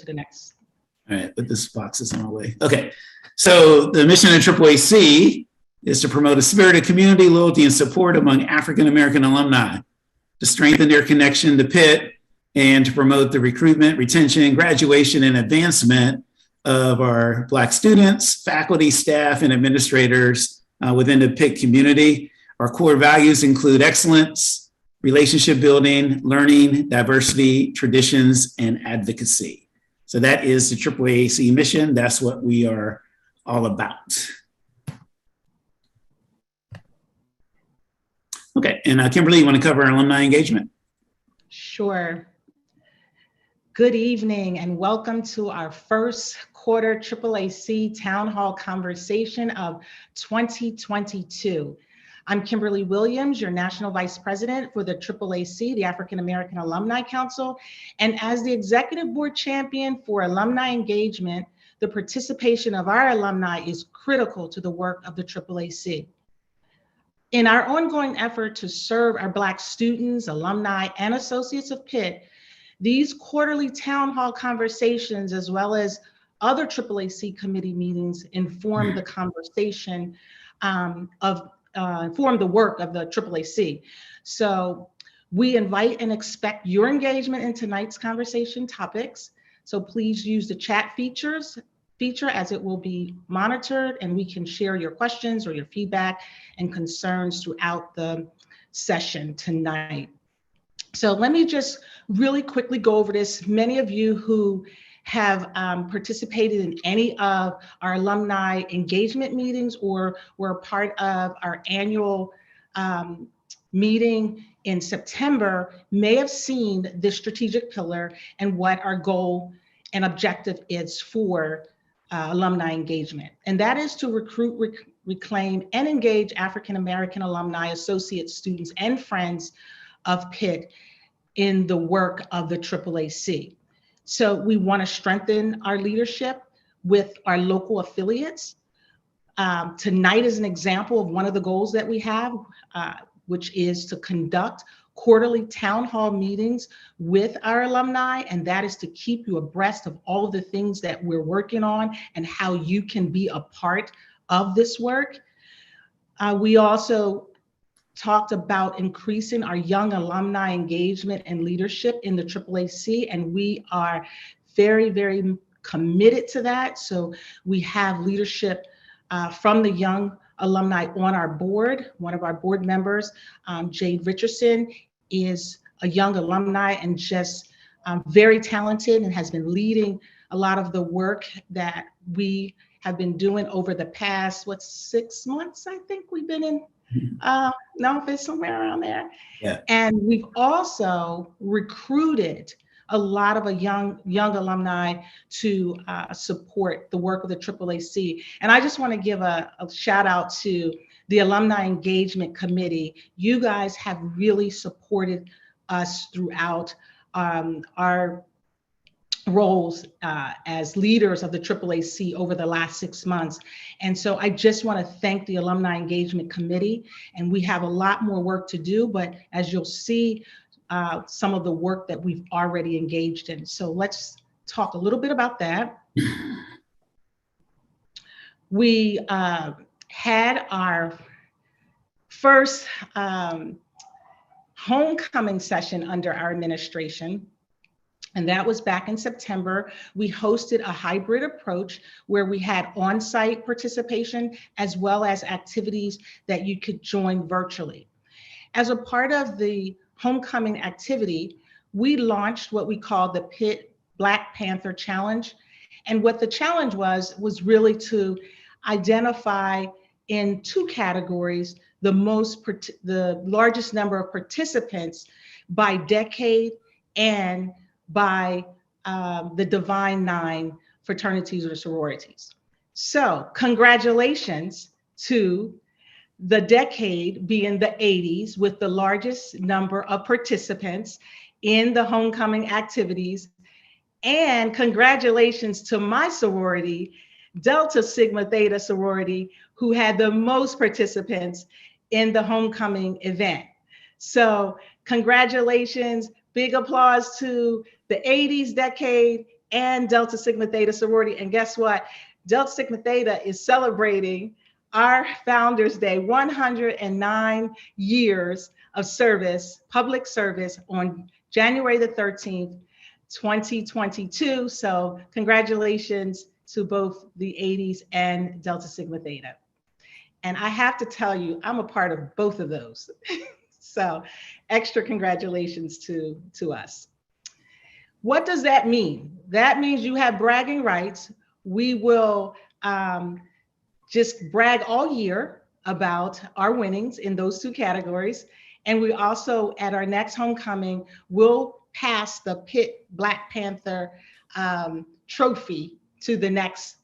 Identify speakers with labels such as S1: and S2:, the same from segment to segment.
S1: to the next.
S2: All right, but this box is on the way. Okay, so the mission of AAAC is to promote a spirit of community, loyalty, and support among African-American alumni, to strengthen their connection to Pitt, and to promote the recruitment, retention, graduation, and advancement of our Black students, faculty, staff, and administrators within the Pitt community. Our core values include excellence, relationship building, learning, diversity, traditions, and advocacy. So that is the AAAC mission. That's what we are all about. Okay, and Kimberly, you want to cover alumni engagement?
S1: Sure. Good evening and welcome to our first quarter AAAC Town Hall Conversation of 2022. I'm Kimberly Williams, your National Vice President for the AAAC, the African American Alumni Council. And as the Executive Board Champion for Alumni Engagement, the participation of our alumni is critical to the work of the AAAC. In our ongoing effort to serve our Black students, alumni, and associates of Pitt, these quarterly town hall conversations, as well as other AAAC committee meetings, inform the conversation inform the work of the AAAC. So we invite and expect your engagement in tonight's conversation topics. So please use the chat feature as it will be monitored, and we can share your questions or your feedback and concerns throughout the session tonight. So let me just really quickly go over this. Many of you who have participated in any of our alumni engagement meetings or were part of our annual meeting in September may have seen this strategic pillar and what our goal and objective is for alumni engagement. And that is to recruit, reclaim, and engage African American alumni, associates, students, and friends of Pitt in the work of the AAAC. So we want to strengthen our leadership with our local affiliates. Tonight is an example of one of the goals that we have, which is to conduct quarterly town hall meetings with our alumni, and that is to keep you abreast of all of the things that we're working on and how you can be a part of this work. We also talked about increasing our young alumni engagement and leadership in the AAAC, and we are very, very committed to that. So we have leadership from the young alumni on our board. One of our board members, Jade Richardson, is a young alumni and just very talented and has been leading a lot of the work that we have been doing over the past, 6 months, I think we've been in office, somewhere around there.
S2: Yeah.
S1: And we've also recruited a lot of young alumni to support the work of the AAAC. And I just want to give a shout out to the Alumni Engagement Committee. You guys have really supported us throughout our roles as leaders of the AAAC over the last 6 months. And so I just want to thank the Alumni Engagement Committee, and we have a lot more work to do, but as you'll see, some of the work that we've already engaged in. So let's talk a little bit about that. We had our first homecoming session under our administration, and that was back in September. We hosted a hybrid approach where we had on-site participation as well as activities that you could join virtually. As a part of the homecoming activity, we launched what we called the Pitt Black Panther Challenge. And what the challenge was really to identify in 2 categories the largest number of participants by decade and by the Divine 9 fraternities or sororities. So congratulations to the decade being the 80s with the largest number of participants in the homecoming activities. And congratulations to my sorority, Delta Sigma Theta sorority, who had the most participants in the homecoming event. So congratulations, big applause to the 80s decade and Delta Sigma Theta sorority. And guess what? Delta Sigma Theta is celebrating our Founders Day, 109 years of service, public service, on January the 13th, 2022. So congratulations to both the 80s and Delta Sigma Theta. And I have to tell you, I'm a part of both of those. So extra congratulations to us. What does that mean? That means you have bragging rights. We will just brag all year about our winnings in those two categories. And we also, at our next homecoming, will pass the Pitt Black Panther trophy to the next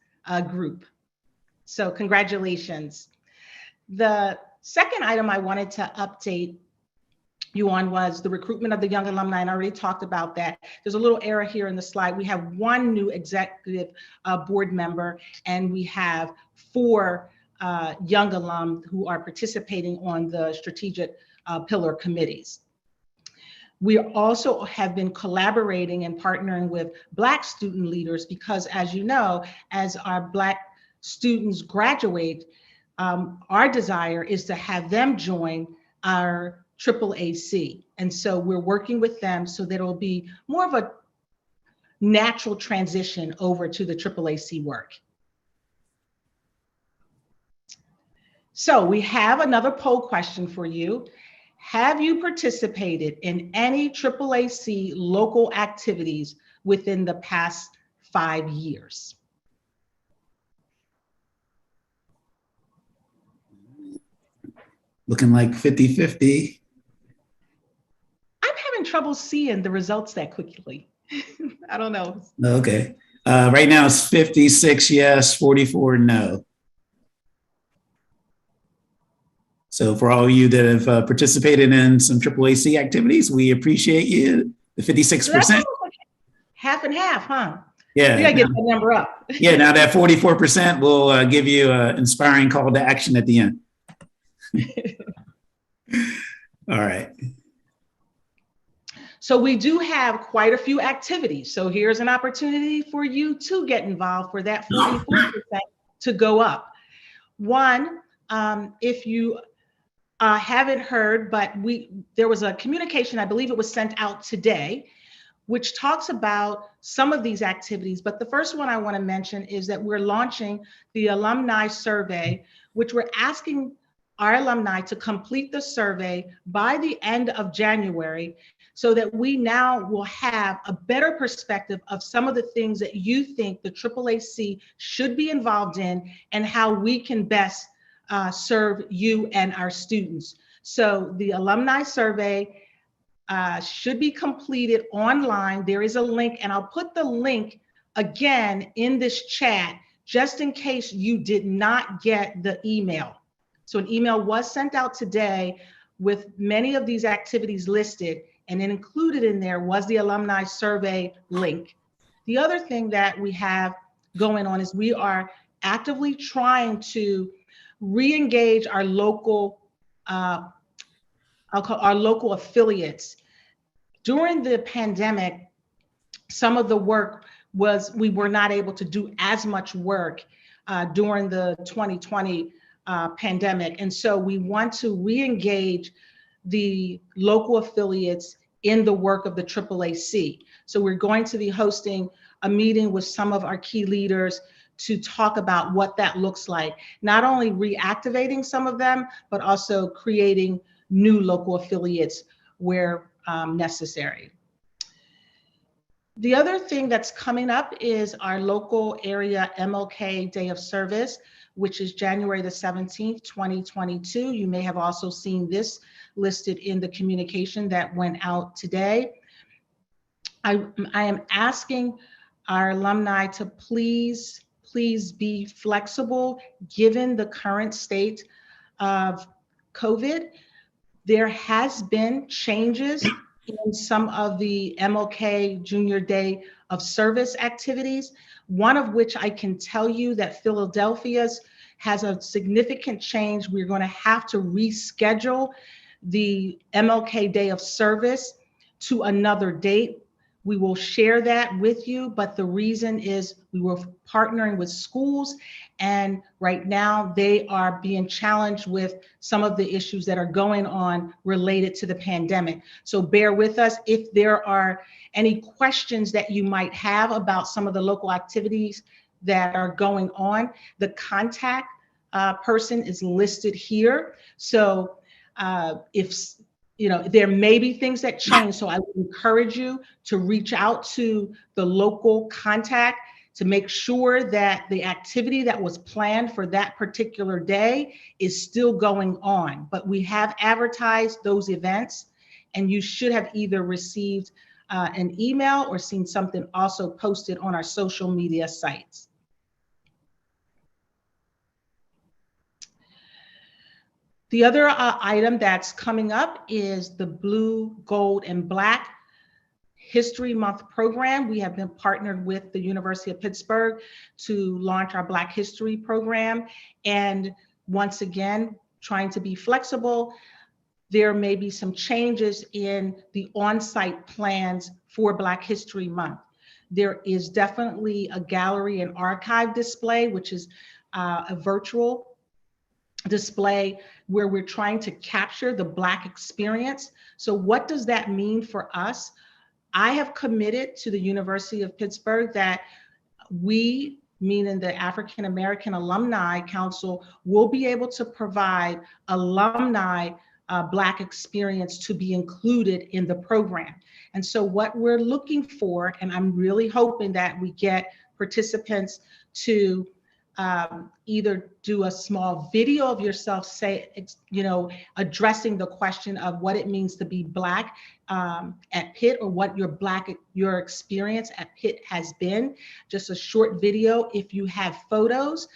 S1: group. So congratulations. The second item I wanted to update you on was the recruitment of the young alumni, and I already talked about that. There's a little error here in the slide. We have one new executive board member, and we have 4 young alum who are participating on the strategic pillar committees. We also have been collaborating and partnering with Black student leaders because, as you know, as our Black students graduate, our desire is to have them join our AAAC. And so we're working with them so that it'll be more of a natural transition over to the AAAC work. So we have another poll question for you. Have you participated in any AAAC local activities within the past 5 years?
S2: Looking like 50-50.
S1: I'm having trouble seeing the results that quickly. I don't know.
S2: Okay. Right now it's 56 yes, 44 no. So for all of you that have participated in some AAAC activities, we appreciate you. The 56%. So that's
S1: like half and half, huh?
S2: Yeah.
S1: You gotta get that number up.
S2: Yeah, now that 44% will give you an inspiring call to action at the end. All right.
S1: So we do have quite a few activities. So here's an opportunity for you to get involved for that 44% to go up. One, if you haven't heard, but there was a communication, I believe it was sent out today, which talks about some of these activities. But the first one I want to mention is that we're launching the alumni survey, which we're asking our alumni to complete the survey by the end of January, so that we now will have a better perspective of some of the things that you think the AAAC should be involved in and how we can best serve you and our students. So the alumni survey should be completed online. There is a link, and I'll put the link again in this chat, just in case you did not get the email. So an email was sent out today with many of these activities listed, and then included in there was the alumni survey link. The other thing that we have going on is we are actively trying to re-engage our local, I'll call our local affiliates. During the pandemic, some of the work was, we were not able to do as much work during the 2020 pandemic. And so we want to re-engage the local affiliates in the work of the AAAC. So we're going to be hosting a meeting with some of our key leaders to talk about what that looks like. Not only reactivating some of them, but also creating new local affiliates where necessary. The other thing that's coming up is our local area MLK Day of Service, which is January the 17th, 2022. You may have also seen this listed in the communication that went out today. I am asking our alumni to please be flexible given the current state of COVID. There has been changes in some of the MLK Junior Day of Service activities, one of which I can tell you that Philadelphia's has a significant change. We're going to have to reschedule the MLK Day of Service to another date. We will share that with you, but the reason is we were partnering with schools, and right now they are being challenged with some of the issues that are going on related to the pandemic. So bear with us. If there are any questions that you might have about some of the local activities that are going on, the contact person is listed here. So if there may be things that change. So I would encourage you to reach out to the local contact to make sure that the activity that was planned for that particular day is still going on. But we have advertised those events, and you should have either received an email or seen something also posted on our social media sites. The other item that's coming up is the Blue, Gold, and Black History Month program. We have been partnered with the University of Pittsburgh to launch our Black History program. And once again, trying to be flexible, there may be some changes in the on-site plans for Black History Month. There is definitely a gallery and archive display, which is a virtual display where we're trying to capture the Black experience. So what does that mean for us? I have committed to the University of Pittsburgh that we, meaning the African American Alumni Council, will be able to provide alumni Black experience to be included in the program. And so what we're looking for, and I'm really hoping that we get participants to either do a small video of yourself, addressing the question of what it means to be Black at Pitt, or what your experience at Pitt has been. Just a short video. If you have photos,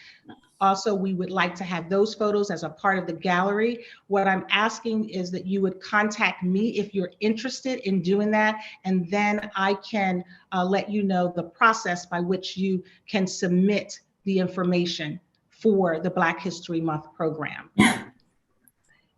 S1: also, we would like to have those photos as a part of the gallery. What I'm asking is that you would contact me if you're interested in doing that, and then I can let you know the process by which you can submit the information for the Black History Month program.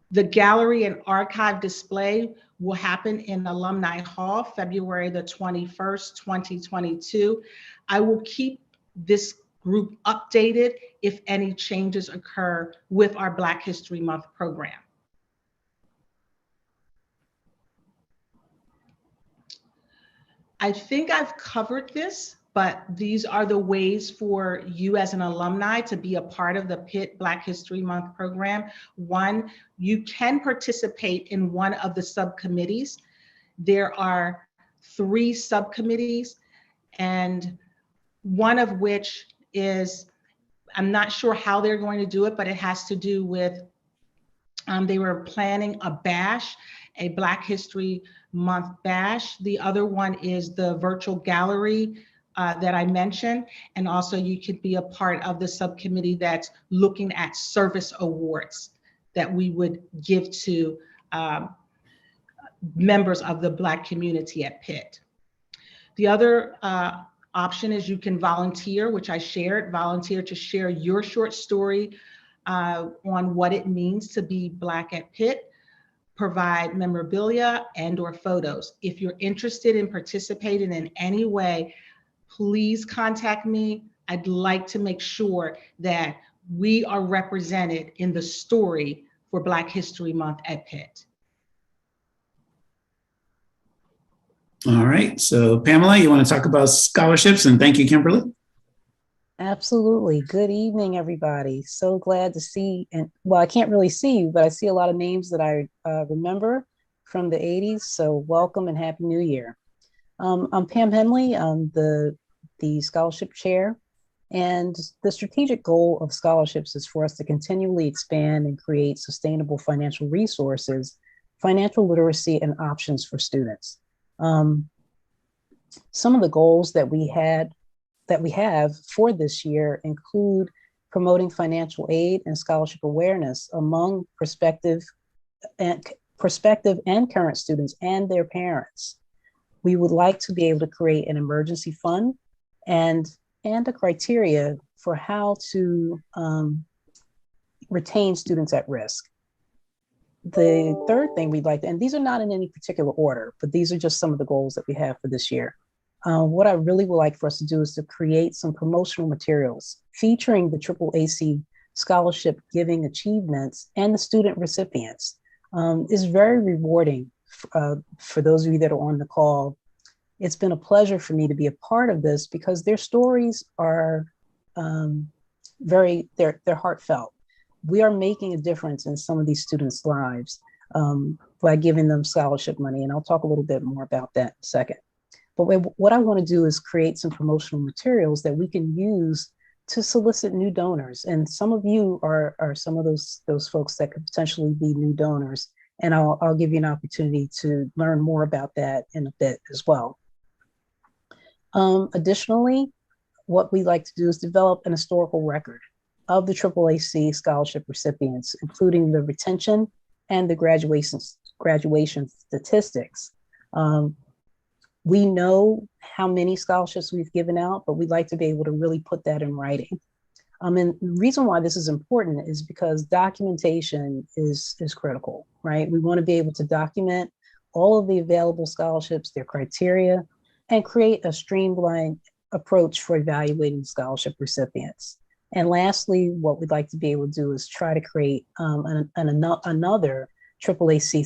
S1: The gallery and archive display will happen in Alumni Hall, February the 21st, 2022. I will keep this group updated if any changes occur with our Black History Month program. I think I've covered this, but these are the ways for you as an alumni to be a part of the Pitt Black History Month program. One, you can participate in one of the subcommittees. There are 3 subcommittees, and one of which is, I'm not sure how they're going to do it, but it has to do with, they were planning a bash, a Black History Month bash. The other one is the virtual gallery that I mentioned. And also you could be a part of the subcommittee that's looking at service awards that we would give to members of the Black community at Pitt. The other option is you can volunteer, which I shared, volunteer to share your short story on what it means to be Black at Pitt, provide memorabilia and/or photos. If you're interested in participating in any way, please contact me. I'd like to make sure that we are represented in the story for Black History Month at Pitt.
S2: All right. So Pamela, you want to talk about scholarships? And thank you, Kimberly.
S3: Absolutely. Good evening, everybody. So glad to see, and well, I can't really see you, but I see a lot of names that I remember from the 80s. So welcome and Happy New Year. I'm Pam Henley. I'm the scholarship chair. And the strategic goal of scholarships is for us to continually expand and create sustainable financial resources, financial literacy, and options for students. Some of the goals that we have for this year include promoting financial aid and scholarship awareness among prospective and current students and their parents. We would like to be able to create an emergency fund and a criteria for how to retain students at risk. the third thing we'd like to, and these are not in any particular order, but these are just some of the goals that we have for this year. What I really would like for us to do is to create some promotional materials featuring the AAAC scholarship giving achievements and the student recipients. It's very rewarding for those of you that are on the call. It's been a pleasure for me to be a part of this because their stories are they're heartfelt. We are making a difference in some of these students' lives by giving them scholarship money. And I'll talk a little bit more about that in a second. But what I want to do is create some promotional materials that we can use to solicit new donors. And some of you are some of those folks that could potentially be new donors. And I'll give you an opportunity to learn more about that in a bit as well. Additionally, what we like to do is develop an historical record of the AAAC scholarship recipients, including the retention and the graduation statistics. We know how many scholarships we've given out, but we'd like to be able to really put that in writing. And the reason why this is important is because documentation is critical, right? We want to be able to document all of the available scholarships, their criteria, and create a streamlined approach for evaluating scholarship recipients. And lastly, what we'd like to be able to do is try to create another AAAC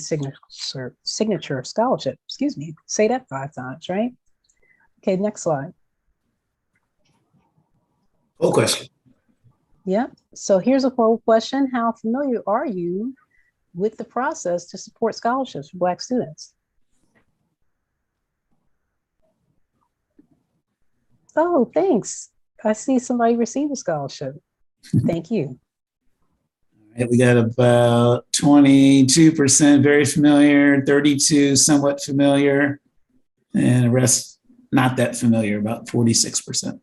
S3: signature scholarship. Excuse me, say that 5 times, right? Okay, next slide.
S2: Poll question.
S3: Yeah, so here's a poll question. How familiar are you with the process to support scholarships for Black students? Oh, thanks. I see somebody received a scholarship. Thank you.
S2: All right, we got about 22% very familiar, 32 somewhat familiar, and the rest not that familiar, about 46%.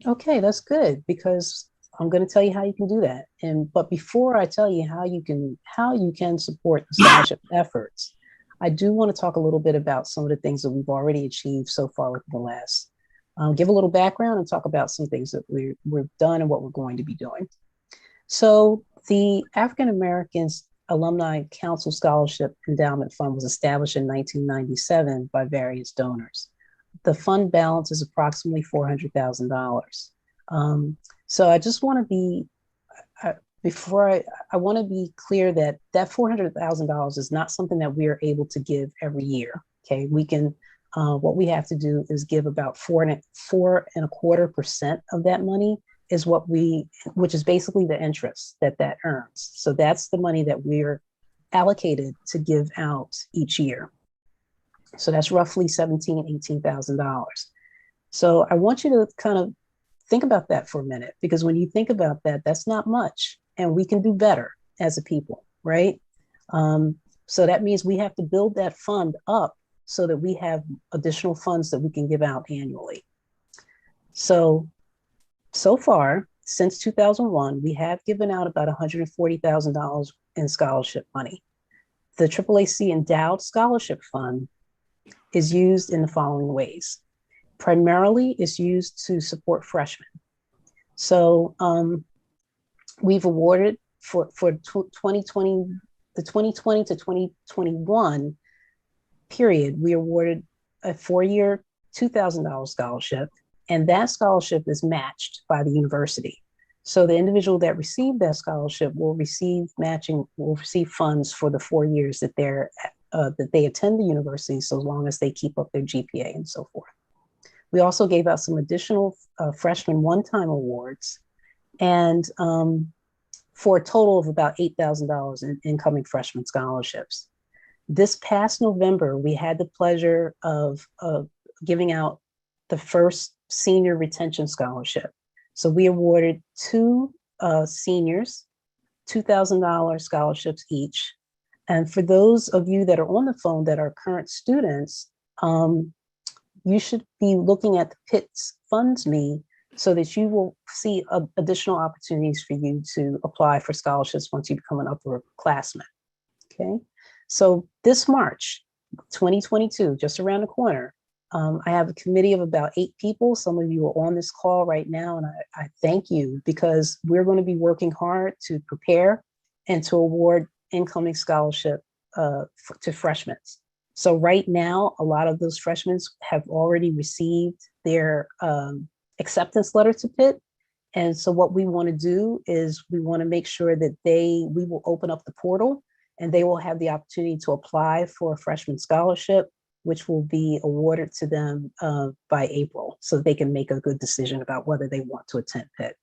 S3: Okay, that's good because I'm going to tell you how you can do that. But before I tell you how you can support the scholarship efforts, I do want to talk a little bit about some of the things that we've already achieved so far within the last. Give a little background and talk about some things that we've done and what we're going to be doing. So the African Americans Alumni Council Scholarship Endowment Fund was established in 1997 by various donors. The fund balance is approximately $400,000. So I just want to be, I want to be clear that $400,000 is not something that we are able to give every year. Okay, we can, what we have to do is give about 4.25% of that money is which is basically the interest that earns. So that's the money that we're allocated to give out each year. So that's roughly $17,000, $18,000. So I want you to kind of think about that for a minute, because when you think about that, that's not much, and we can do better as a people, right? So that means we have to build that fund up so that we have additional funds that we can give out annually. So far, since 2001, we have given out about $140,000 in scholarship money. The AAAC Endowed Scholarship Fund is used in the following ways. Primarily, it's used to support freshmen. So we've awarded for 2020, the 2020 to 2021 period, we awarded a 4-year $2,000 scholarship, and that scholarship is matched by the university. So the individual that received that scholarship will receive funds for the 4 years that they attend the university, so long as they keep up their GPA and so forth. We also gave out some additional freshman one-time awards, and for a total of about $8,000 in incoming freshman scholarships. This past November, we had the pleasure of giving out the first senior retention scholarship. So we awarded 2 seniors $2,000 scholarships each. And for those of you that are on the phone that are current students, you should be looking at the Pitt's Funds Me so that you will see additional opportunities for you to apply for scholarships once you become an upperclassman. Okay, so this March 2022, just around the corner, I have a committee of about 8 people. Some of you are on this call right now, and I thank you because we're going to be working hard to prepare and to award incoming scholarship to freshmen. So right now, a lot of those freshmen have already received their acceptance letter to Pitt. And so what we want to do is we want to make sure that we will open up the portal and they will have the opportunity to apply for a freshman scholarship, which will be awarded to them by April, so they can make a good decision about whether they want to attend Pitt.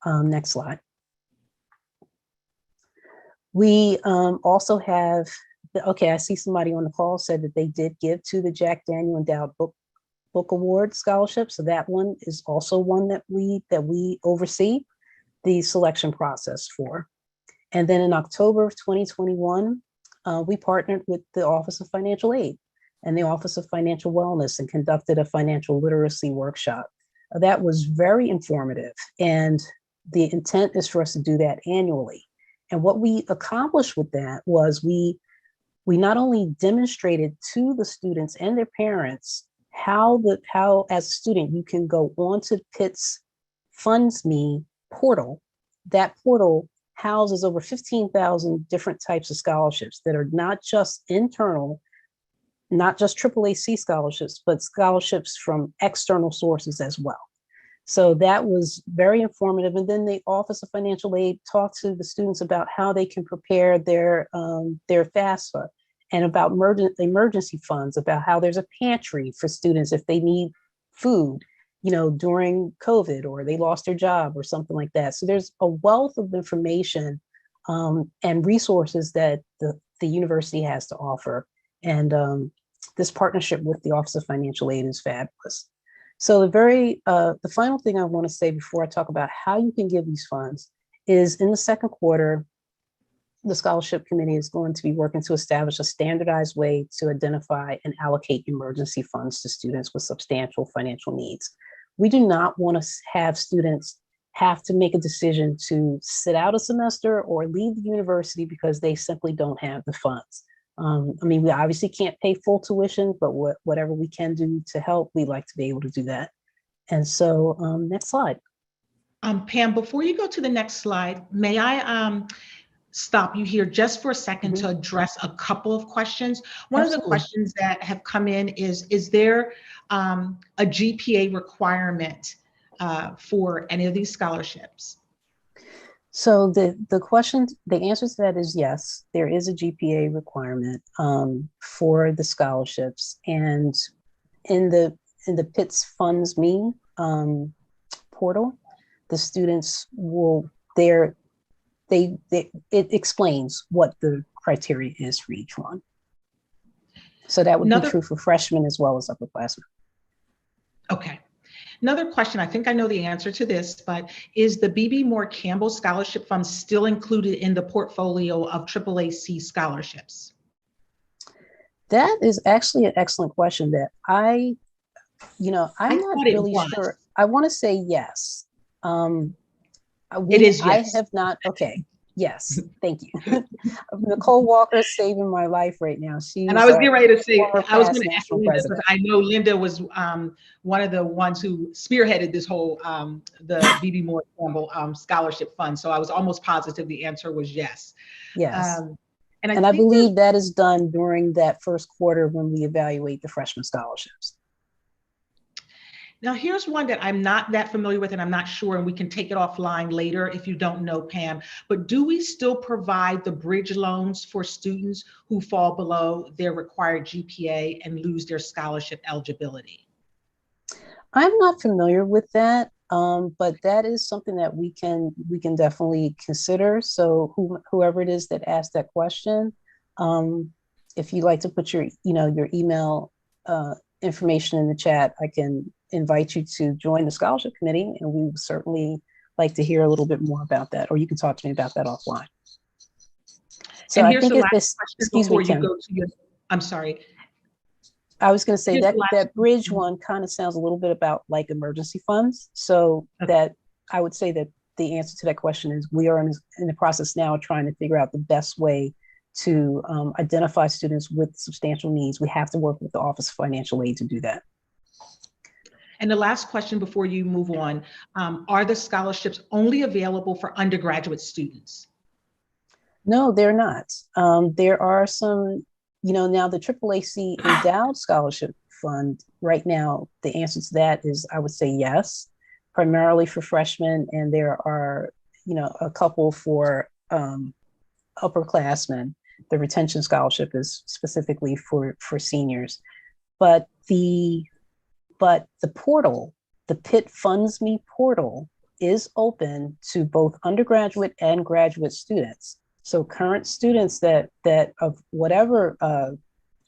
S3: Next slide. We also have, okay, I see somebody on the call said that they did give to the Jack Daniel Endowed Book Award Scholarship. So that one is also one that we oversee the selection process for. And then in October of 2021, we partnered with the Office of Financial Aid and the Office of Financial Wellness and conducted a financial literacy workshop. That was very informative, and the intent is for us to do that annually. And what we accomplished with that was we not only demonstrated to the students and their parents how as a student you can go onto Pitt's Funds Me portal. That portal houses over 15,000 different types of scholarships that are not just internal, not just AAAC scholarships, but scholarships from external sources as well. So that was very informative. And then the Office of Financial Aid talked to the students about how they can prepare their FAFSA and about emergency funds, about how there's a pantry for students if they need food, during COVID or they lost their job or something like that. So there's a wealth of information and resources that the university has to offer. And this partnership with the Office of Financial Aid is fabulous. So the final thing I want to say before I talk about how you can give these funds is in the second quarter, the scholarship committee is going to be working to establish a standardized way to identify and allocate emergency funds to students with substantial financial needs. We do not want to have students have to make a decision to sit out a semester or leave the university because they simply don't have the funds. We obviously can't pay full tuition, but whatever we can do to help, we'd like to be able to do that. And so next slide.
S1: Pam, before you go to the next slide, may I stop you here just for a second to address a couple of questions? One of the questions that have come in is there a GPA requirement for any of these scholarships?
S3: So the answer to that is yes, there is a GPA requirement for the scholarships, and in the Pitt's Funds Me portal, the students it explains what the criteria is for each one. So that would be true for freshmen as well as upperclassmen. Okay.
S1: Another question, I think I know the answer to this, but is the B.B. Moore Campbell Scholarship Fund still included in the portfolio of AAAC scholarships?
S3: That is actually an excellent question that I'm not really sure. I want to say yes.
S1: It is yes.
S3: I have not. Okay. Yes. Thank you. Nicole Walker is saving my life right now.
S1: And I was getting ready to say, I was going to ask Linda, because I know Linda was one of the ones who spearheaded this whole, the B.B. Moore Campbell Scholarship Fund. So I was almost positive the answer was yes.
S3: Yes. And I believe that is done during that first quarter when we evaluate the freshman scholarships.
S1: Now, here's one that I'm not that familiar with, and I'm not sure, and we can take it offline later if you don't know, Pam, but do we still provide the bridge loans for students who fall below their required GPA and lose their scholarship eligibility?
S3: I'm not familiar with that, but that is something that we can definitely consider. So whoever it is that asked that question, if you'd like to put your email information in the chat, I can invite you to join the scholarship committee, and we would certainly like to hear a little bit more about that, or you can talk to me about that offline. So
S1: and
S3: I
S1: here's
S3: think
S1: the last
S3: this,
S1: question
S3: excuse
S1: before
S3: me,
S1: you
S3: Kim.
S1: go to your, I'm sorry.
S3: I was going to say that bridge one kind of sounds a little bit about like emergency funds. So that I would say that the answer to that question is we are in the process now of trying to figure out the best way to identify students with substantial needs. We have to work with the Office of Financial Aid to do that.
S1: And the last question before you move on, are the scholarships only available for undergraduate students?
S3: No, they're not. There are some, now the AAAC Endowed Scholarship Fund, right now, the answer to that is I would say yes, primarily for freshmen. And there are, a couple for upperclassmen. The retention scholarship is specifically for seniors. But the portal, the Pitt Funds Me portal, is open to both undergraduate and graduate students. So current students that of whatever,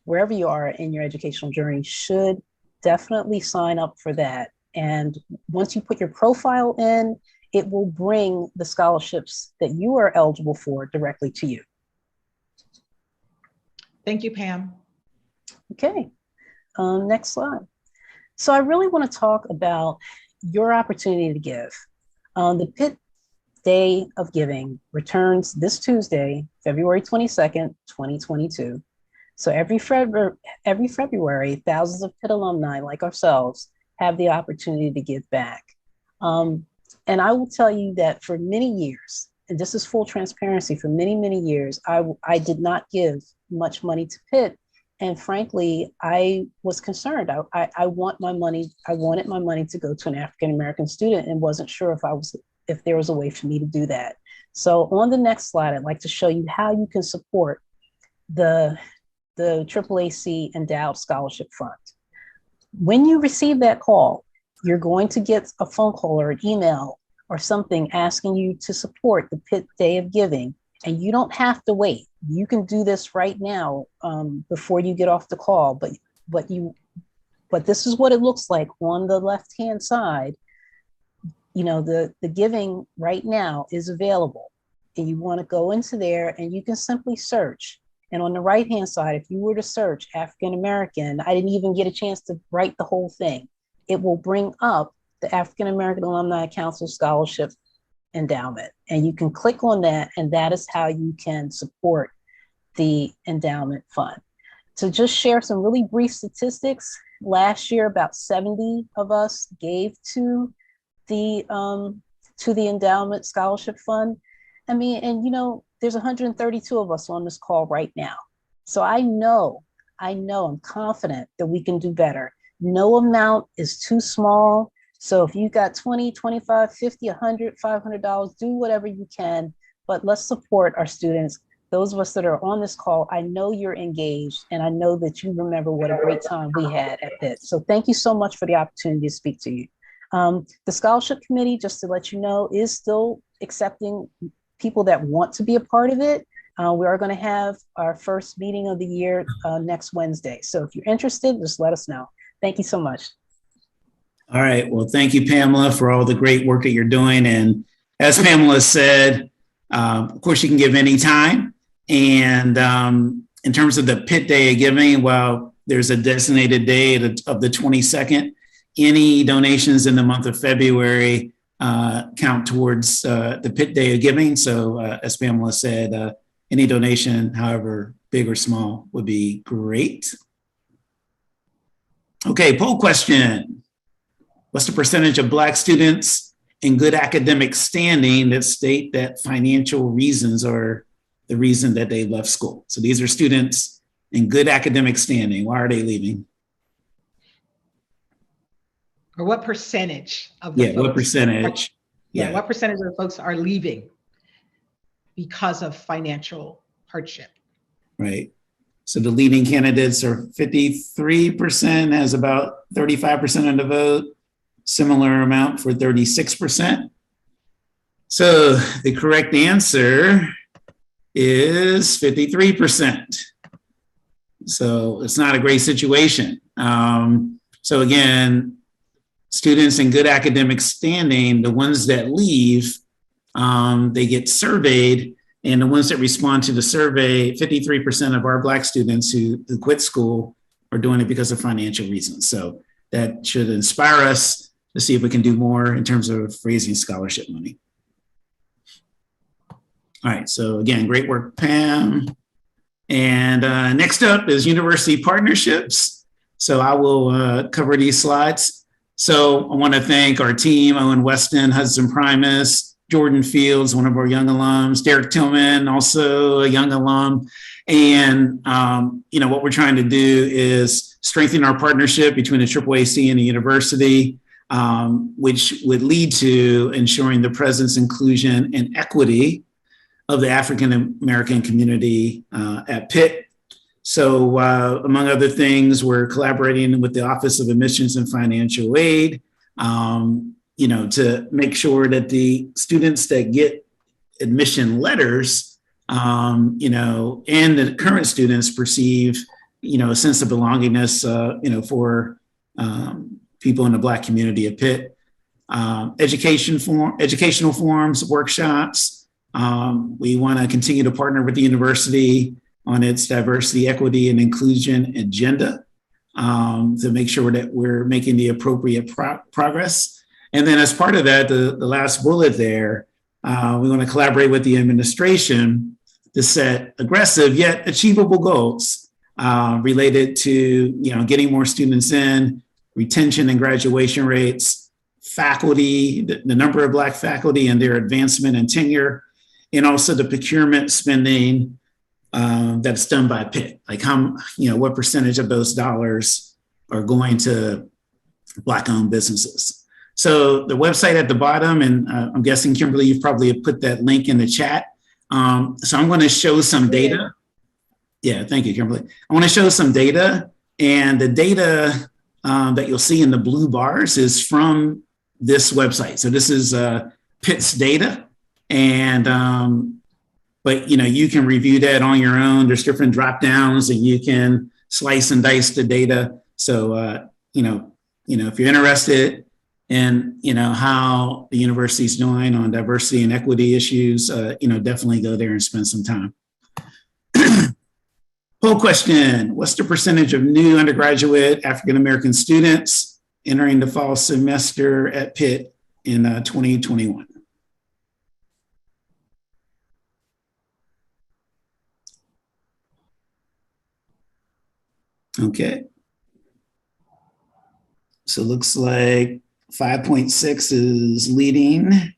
S3: wherever you are in your educational journey, should definitely sign up for that. And once you put your profile in, it will bring the scholarships that you are eligible for directly to you.
S1: Thank you, Pam.
S3: Okay, next slide. So I really want to talk about your opportunity to give. The Pitt Day of Giving returns this Tuesday, February 22nd, 2022. So every February, thousands of Pitt alumni like ourselves have the opportunity to give back. And I will tell you that for many years, and this is full transparency, for many, many years, I did not give much money to Pitt. And frankly, I was concerned. I wanted my money to go to an African-American student, and wasn't sure if there was a way for me to do that. So on the next slide, I'd like to show you how you can support the AAAC Endowed Scholarship Fund. When you receive that call, you're going to get a phone call or an email or something asking you to support the Pitt Day of Giving. And you don't have to wait. You can do this right now before you get off the call. But this is what it looks like on the left-hand side. The giving right now is available, and you want to go into there and you can simply search. And on the right-hand side, if you were to search African American, I didn't even get a chance to write the whole thing. It will bring up the African American Alumni Council Scholarship Endowment. And you can click on that, and that is how you can support the endowment fund. To just share some really brief statistics, last year about 70 of us gave to the endowment scholarship fund. I mean, and there's 132 of us on this call right now. So I know, I'm confident that we can do better. No amount is too small. So if you got 20, 25, 50, 100, $500, do whatever you can, but let's support our students. Those of us that are on this call, I know you're engaged, and I know that you remember what a great time we had at Pitt. So thank you so much for the opportunity to speak to you. The scholarship committee, just to let you know, is still accepting people that want to be a part of it. We are going to have our first meeting of the year next Wednesday. So if you're interested, just let us know. Thank you so much.
S2: All right. Well, thank you, Pamela, for all the great work that you're doing. And as Pamela said, of course, you can give anytime. And in terms of the Pitt Day of Giving, well, there's a designated day of the 22nd. Any donations in the month of February count towards the Pitt Day of Giving. So as Pamela said, any donation, however big or small, would be great. Okay, poll question. What's the percentage of Black students in good academic standing that state that financial reasons are the reason that they left school? So these are students in good academic standing. Why are they leaving?
S1: Or what percentage of the folks?
S2: What percentage?
S1: What percentage of the folks are leaving because of financial hardship? Right.
S2: So the leading candidates are 53%, has about 35% of the vote. Similar amount for 36%. So the correct answer is 53%. So it's not a great situation. So again, students in good academic standing, the ones that leave, they get surveyed, and the ones that respond to the survey, 53% of our Black students who quit school are doing it because of financial reasons. So that should inspire us to see if we can do more in terms of raising scholarship money. All right, so again, great work, Pam. And next up is university partnerships. So I will cover these slides. So I want to thank our team, Owen Weston, Hudson Primus, Jordan Fields, one of our young alums, Derek Tillman, also a young alum. And, what we're trying to do is strengthen our partnership between the AAAC and the university, which would lead to ensuring the presence, inclusion, and equity of the African American community at Pitt. So among other things, we're collaborating with the Office of Admissions and Financial Aid, to make sure that the students that get admission letters, and the current students perceive, a sense of belongingness, for people in the Black community at Pitt. Educational forums, workshops. We want to continue to partner with the university on its diversity, equity, and inclusion agenda to make sure that we're making the appropriate progress. And then as part of that, the last bullet there, we want to collaborate with the administration to set aggressive yet achievable goals related to, getting more students in, retention and graduation rates, faculty, the number of Black faculty and their advancement and tenure, and also the procurement spending that's done by Pitt. Like what percentage of those dollars are going to Black-owned businesses. So the website at the bottom, and I'm guessing, Kimberly, you've probably put that link in the chat. So I'm going to show some data. Yeah, thank you, Kimberly. I want to show some data, and the data that you'll see in the blue bars is from this website. So this is Pitt's data, and but you can review that on your own. There's different drop downs, and you can slice and dice the data. So if you're interested in how the university is doing on diversity and equity issues, definitely go there and spend some time. Poll question: what's the percentage of new undergraduate African American students entering the fall semester at Pitt in 2021? Okay. So it looks like 5.6 is leading.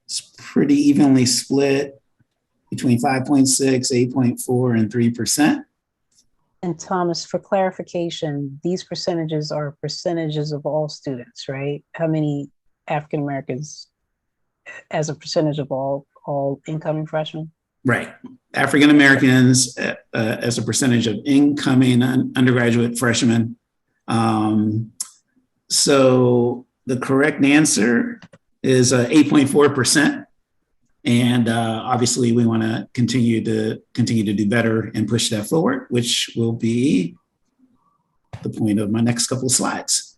S2: It's pretty evenly split between 5.6, 8.4, and 3%.
S3: And Thomas, for clarification, these percentages are percentages of all students, right? How many African Americans as a percentage of all incoming freshmen?
S2: Right. African Americans as a percentage of incoming undergraduate freshmen. So the correct answer is 8.4%. And obviously we want to continue to do better and push that forward, which will be the point of my next couple of slides.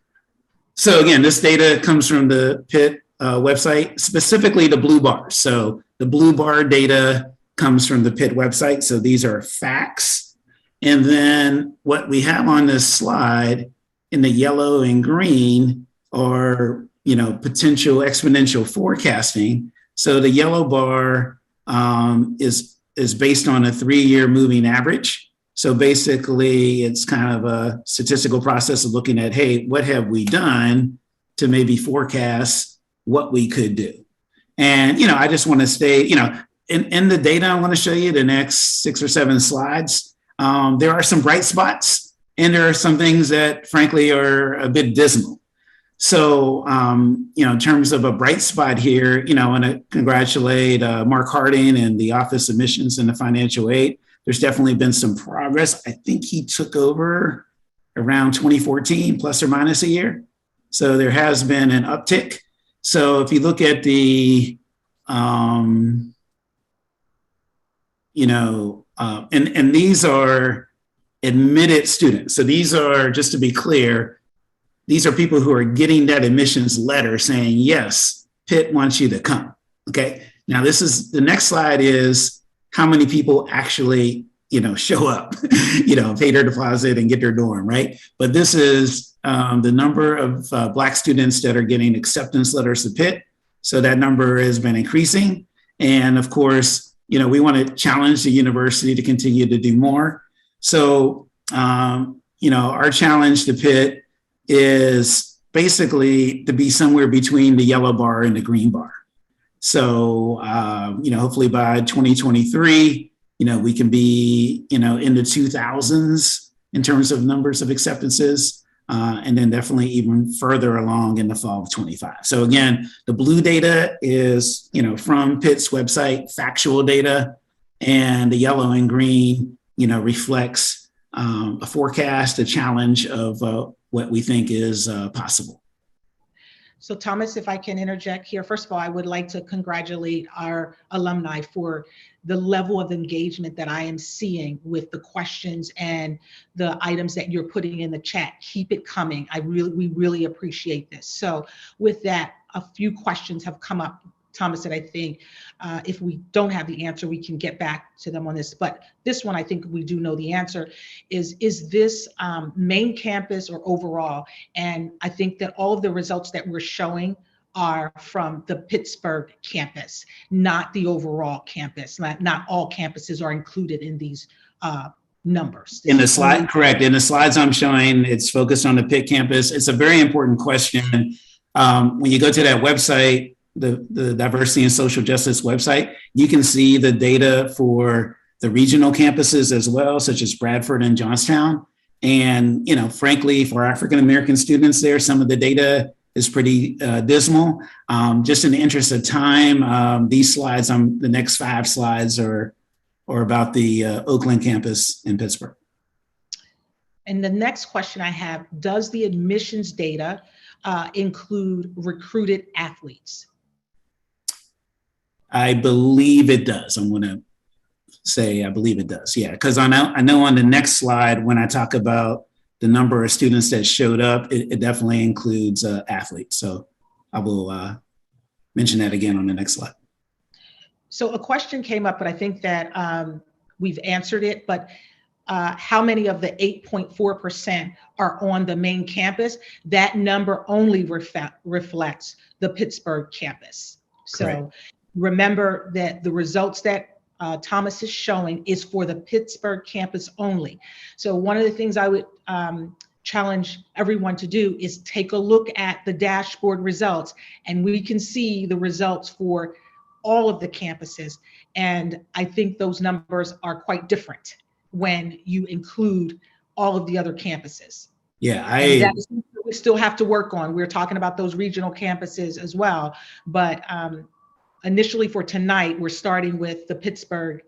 S2: So again, this data comes from the Pitt website, specifically the blue bars. So the blue bar data comes from the Pitt website. So these are facts. And then what we have on this slide in the yellow and green are, potential exponential forecasting. So the yellow bar is based on a 3-year moving average. So basically it's kind of a statistical process of looking at, hey, what have we done to maybe forecast what we could do? And, I just want to stay, in the data I want to show you the next 6 or 7 slides, there are some bright spots and there are some things that frankly are a bit dismal. So, in terms of a bright spot here, I want to congratulate Mark Harding and the Office of Admissions and the Financial Aid. There's definitely been some progress. I think he took over around 2014, plus or minus a year. So there has been an uptick. So if you look at the, and these are admitted students. So these are, just to be clear, these are people who are getting that admissions letter saying, yes, Pitt wants you to come. Okay. Now the next slide is how many people actually, show up, pay their deposit and get their dorm, right? But this is the number of Black students that are getting acceptance letters to Pitt. So that number has been increasing. And of course, we want to challenge the university to continue to do more. So, our challenge to Pitt is basically to be somewhere between the yellow bar and the green bar. So, hopefully by 2023, we can be, in the 2000s in terms of numbers of acceptances, and then definitely even further along in the fall of 25. So again, the blue data is, from Pitt's website, factual data, and the yellow and green, reflects a forecast, a challenge of what we think is possible.
S1: So Thomas, if I can interject here, first of all, I would like to congratulate our alumni for the level of engagement that I am seeing with the questions and the items that you're putting in the chat. Keep it coming. We really appreciate this. So with that, a few questions have come up, Thomas, that I think if we don't have the answer, we can get back to them on this. But this one, I think we do know the answer, is this main campus or overall? And I think that all of the results that we're showing are from the Pittsburgh campus, not the overall campus. Not all campuses are included in these numbers.
S2: In the slide, correct. In the slides I'm showing, it's focused on the Pitt campus. It's a very important question. When you go to that website, the Diversity and Social Justice website, you can see the data for the regional campuses as well, such as Bradford and Johnstown. And, frankly, for African-American students there, some of the data is pretty dismal. Just in the interest of time, these slides, the next 5 slides are about the Oakland campus in Pittsburgh.
S1: And the next question I have, does the admissions data include recruited athletes?
S2: I believe it does. I'm going to say I believe it does. Yeah, because I know on the next slide, when I talk about the number of students that showed up, it definitely includes athletes. So I will mention that again on the next slide.
S1: So a question came up, but I think that we've answered it. But how many of the 8.4% are on the main campus? That number only reflects the Pittsburgh campus. So. Correct. Remember that the results that Thomas is showing is for the Pittsburgh campus only. So one of the things I would challenge everyone to do is take a look at the dashboard results, and we can see the results for all of the campuses. And I think those numbers are quite different when you include all of the other campuses.
S2: Yeah,
S1: we still have to work on. We're talking about those regional campuses as well, but initially for tonight, we're starting with the Pittsburgh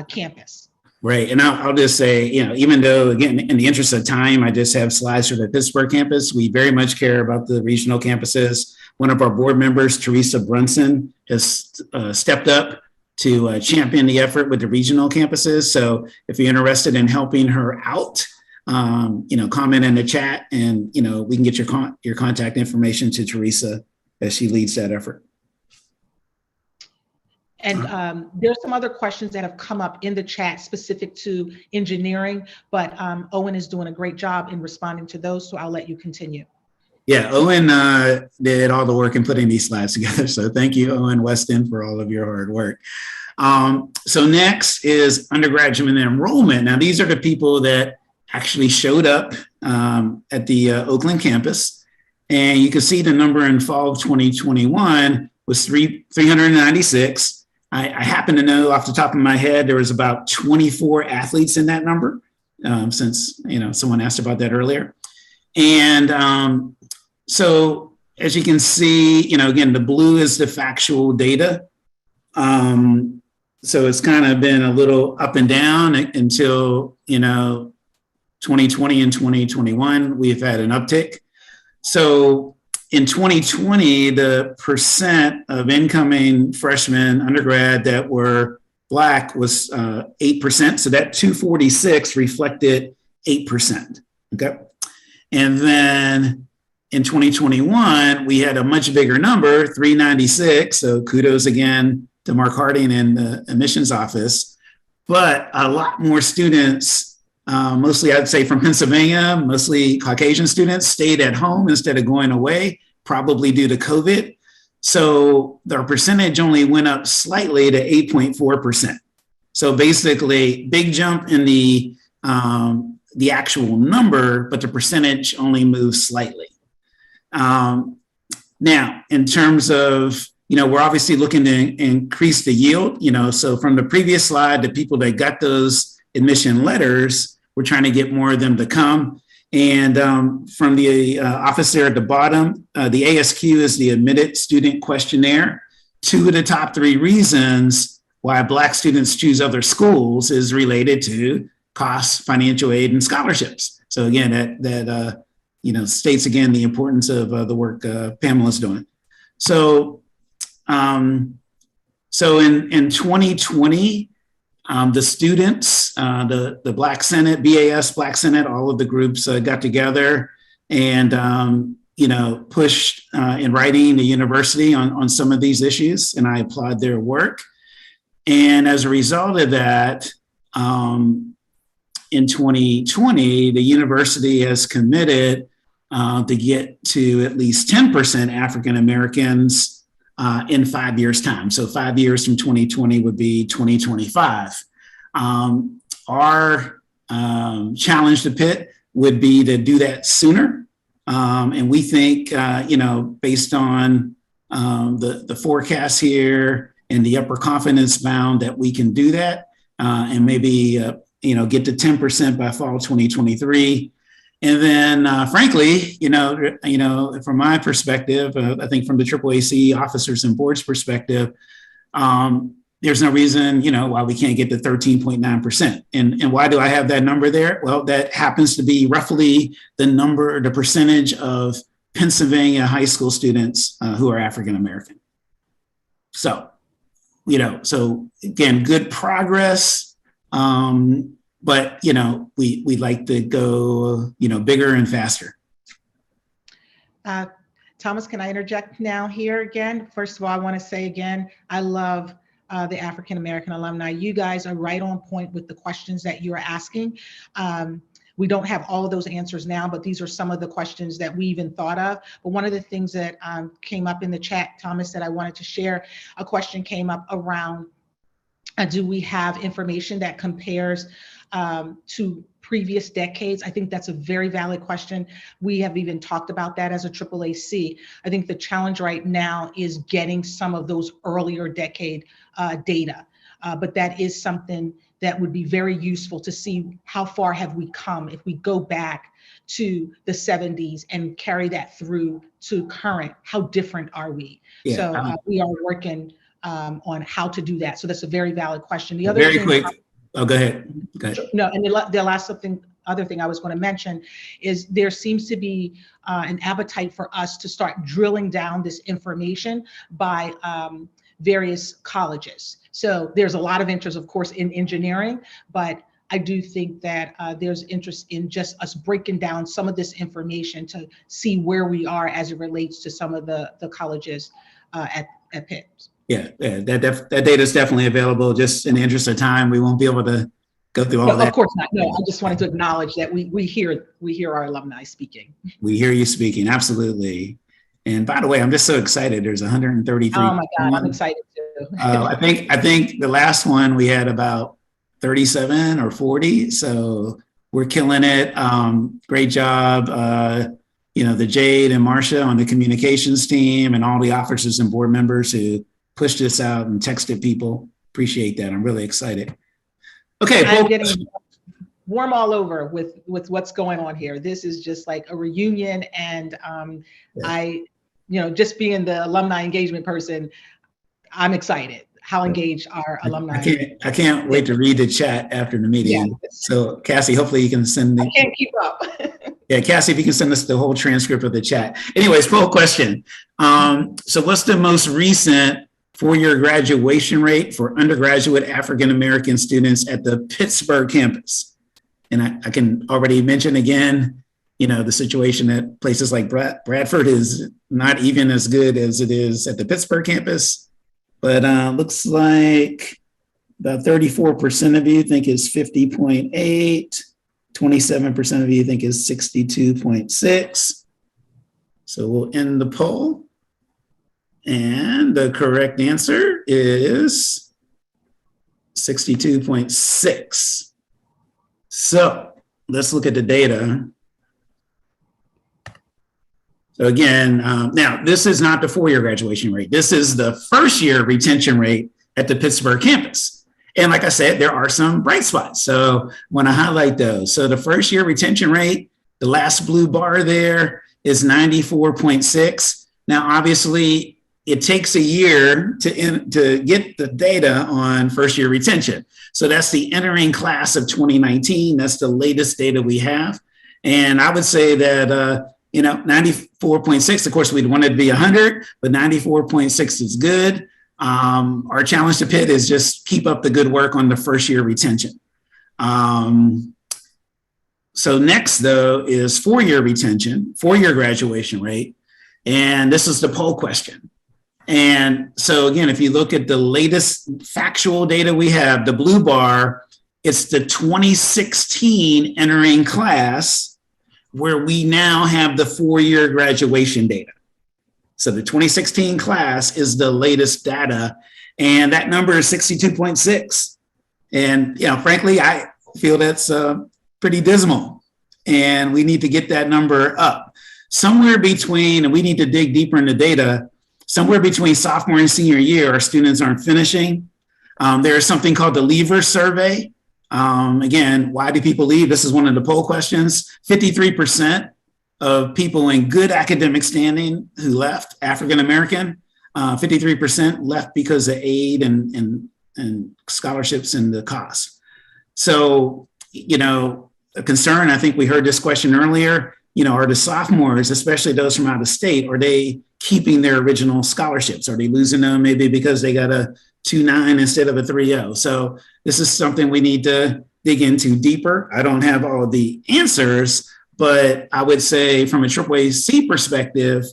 S1: campus.
S2: Right. And I'll just say, even though, again, in the interest of time, I just have slides for the Pittsburgh campus, we very much care about the regional campuses. One of our board members, Teresa Brunson, has stepped up to champion the effort with the regional campuses. So if you're interested in helping her out, comment in the chat, and, we can get your contact information to Teresa as she leads that effort.
S1: And there's some other questions that have come up in the chat specific to engineering, but Owen is doing a great job in responding to those, so I'll let you continue.
S2: Yeah, Owen did all the work in putting these slides together. So thank you, Owen Weston, for all of your hard work. So next is undergraduate enrollment. Now, these are the people that actually showed up at the Oakland campus. And you can see the number in fall of 2021 was 396. I happen to know off the top of my head, there was about 24 athletes in that number, since, someone asked about that earlier. And so as you can see, again, the blue is the factual data. So it's kind of been a little up and down until, 2020 and 2021, we've had an uptick. So in 2020, the percent of incoming freshmen undergrad that were Black was 8%. So that 246 reflected 8%. Okay. And then in 2021, we had a much bigger number, 396. So kudos again to Mark Harding and the admissions office. But a lot more students, mostly I'd say from Pennsylvania, mostly Caucasian students, stayed at home instead of going away, probably due to COVID. So their percentage only went up slightly to 8.4%. So basically, big jump in the actual number, but the percentage only moved slightly. Now, in terms of we're obviously looking to increase the yield, so from the previous slide, the people that got those admission letters, we're trying to get more of them to come. And from the office there at the bottom, the ASQ is the Admitted Student Questionnaire. 2 of the top 3 reasons why Black students choose other schools is related to costs, financial aid, and scholarships. So again, that states again the importance of the work Pamela's doing. So in 2020, the students, the Black Senate, BAS, Black Senate, all of the groups got together and pushed in writing the university on some of these issues, and I applaud their work. And as a result of that, in 2020, the university has committed to get to at least 10% African Americans in 5 years' time. So 5 years from 2020 would be 2025. Our challenge to Pitt would be to do that sooner. And we think, based on the forecast here and the upper confidence bound that we can do that and maybe, get to 10% by fall 2023. And then, frankly, from my perspective, I think from the AAAC officers and boards perspective, there's no reason, why we can't get to 13.9%. And why do I have that number there? Well, that happens to be roughly the percentage of Pennsylvania high school students who are African American. So, so again, good progress. But, we'd like to go, bigger and faster.
S1: Thomas, can I interject now here again? First of all, I want to say again, I love the African American alumni. You guys are right on point with the questions that you are asking. We don't have all of those answers now, but these are some of the questions that we even thought of. But one of the things that came up in the chat, Thomas, that I wanted to share, a question came up around, do we have information that compares to previous decades? I think that's a very valid question. We have even talked about that as a AAAC. I think the challenge right now is getting some of those earlier decade data, but that is something that would be very useful to see how far have we come if we go back to the 70s and carry that through to current. How different are we? Yeah, so we are working on how to do that. So that's a very valid question. The other
S2: very
S1: thing,
S2: quick. Oh, go ahead.
S1: No, and the other thing I was going to mention is there seems to be an appetite for us to start drilling down this information by various colleges. So there's a lot of interest, of course, in engineering, but I do think that there's interest in just us breaking down some of this information to see where we are as it relates to some of the colleges at Pitt.
S2: Yeah, that data is definitely available. Just in the interest of time, we won't be able to go through all that.
S1: Of course not. No, I just wanted to acknowledge that we hear our alumni speaking.
S2: We hear you speaking, absolutely. And by the way, I'm just so excited. There's 133.
S1: Oh my God, I'm excited too.
S2: I think the last one we had about 37 or 40. So we're killing it. Great job. The Jade and Marcia on the communications team and all the officers and board members who pushed this out and texted people. Appreciate that. I'm really excited. Okay.
S1: I'm getting warm all over with what's going on here. This is just like a reunion. And just being the alumni engagement person, I'm excited how engaged our alumni.
S2: I can't wait to read the chat after the meeting. Yeah. So Cassie, hopefully you can send
S1: I can't keep up.
S2: Yeah, Cassie, if you can send us the whole transcript of the chat. Anyways, full question. So what's the most recent four-year graduation rate for undergraduate African-American students at the Pittsburgh campus? And I can already mention again, the situation at places like Bradford is not even as good as it is at the Pittsburgh campus, but looks like about 34% of you think is 50.8, 27% of you think is 62.6. So we'll end the poll. And the correct answer is 62.6. So let's look at the data. So again, now this is not the 4-year graduation rate. This is the first-year retention rate at the Pittsburgh campus. And like I said, there are some bright spots. So I want to highlight those. So the first-year retention rate, the last blue bar there is 94.6. Now, obviously, it takes a year to get the data on first-year retention. So that's the entering class of 2019. That's the latest data we have. And I would say that 94.6, of course, we'd want it to be 100, but 94.6 is good. Our challenge to Pitt is just keep up the good work on the first year retention. So next, though, is 4-year retention, 4-year graduation rate. And this is the poll question. And so again, if you look at the latest factual data we have, the blue bar, it's the 2016 entering class, where we now have the 4-year graduation data. So the 2016 class is the latest data, and that number is 62.6. And frankly, I feel that's pretty dismal, and we need to get that number up. Somewhere between, and we need to dig deeper into data, somewhere between sophomore and senior year, our students aren't finishing. There's something called the Leaver Survey. Again, why do people leave? This is one of the poll questions. 53% of people in good academic standing who left, African-American, 53% left because of aid and scholarships and the cost. So, a concern, I think we heard this question earlier, are the sophomores, especially those from out of state, are they keeping their original scholarships? Are they losing them maybe because they got a 2.9 instead of a 3.0? So this is something we need to dig into deeper. I don't have all of the answers, but I would say from a AAAC perspective,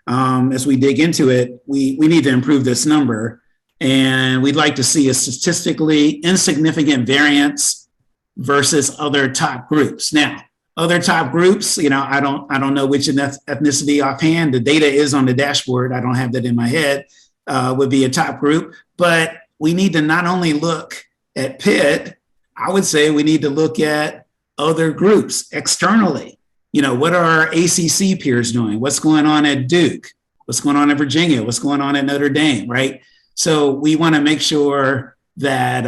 S2: as we dig into it, we need to improve this number. And we'd like to see a statistically insignificant variance versus other top groups. Now, other top groups, I don't know which ethnicity offhand. The data is on the dashboard. I don't have that in my head. Would be a top group, but we need to not only look at Pitt, I would say we need to look at other groups externally. What are our ACC peers doing? What's going on at Duke? What's going on at Virginia? What's going on at Notre Dame, right? So we want to make sure that,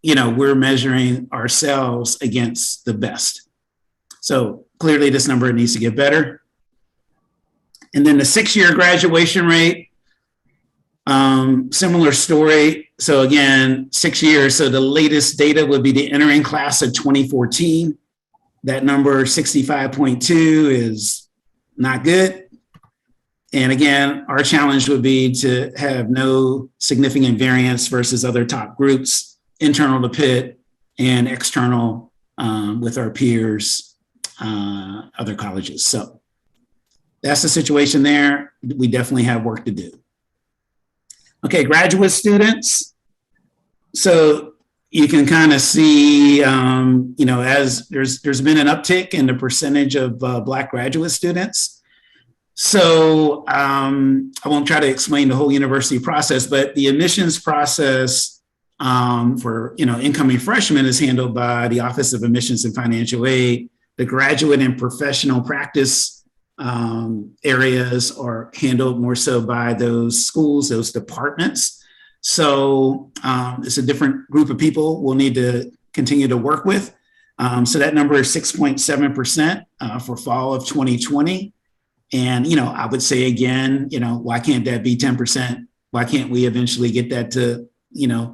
S2: we're measuring ourselves against the best. So clearly this number needs to get better. And then the 6-year graduation rate, similar story. So again, 6 years. So the latest data would be the entering class of 2014. That number 65.2 is not good. And again, our challenge would be to have no significant variance versus other top groups, internal to Pitt and external with our peers, other colleges. So that's the situation there. We definitely have work to do. Okay, graduate students. So you can kind of see, as there's been an uptick in the percentage of Black graduate students. So I won't try to explain the whole university process, but the admissions process for incoming freshmen is handled by the Office of Admissions and Financial Aid. The graduate and professional practice areas are handled more so by those schools, those departments. So it's a different group of people we'll need to continue to work with. So that number is 6.7% for fall of 2020. And, I would say again, why can't that be 10%? Why can't we eventually get that to,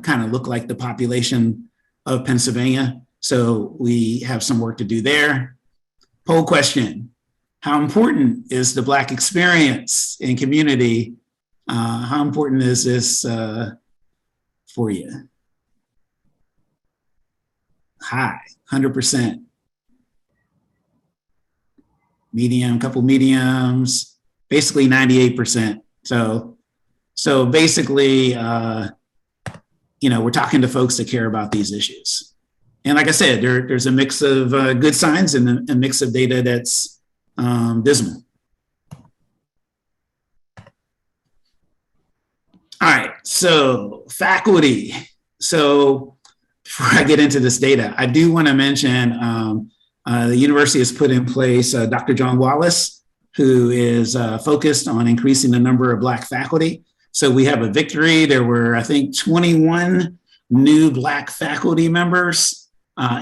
S2: kind of look like the population of Pennsylvania? So we have some work to do there. Poll question: how important is the Black experience in community? How important is this for you? High, 100%. Medium, couple mediums, basically 98%. So basically, we're talking to folks that care about these issues. And like I said, there's a mix of good signs and a mix of data that's dismal. All right, so faculty. So before I get into this data, I do want to mention the university has put in place Dr. John Wallace who is focused on increasing the number of Black faculty. So we have a victory. There were, I think, 21 new Black faculty members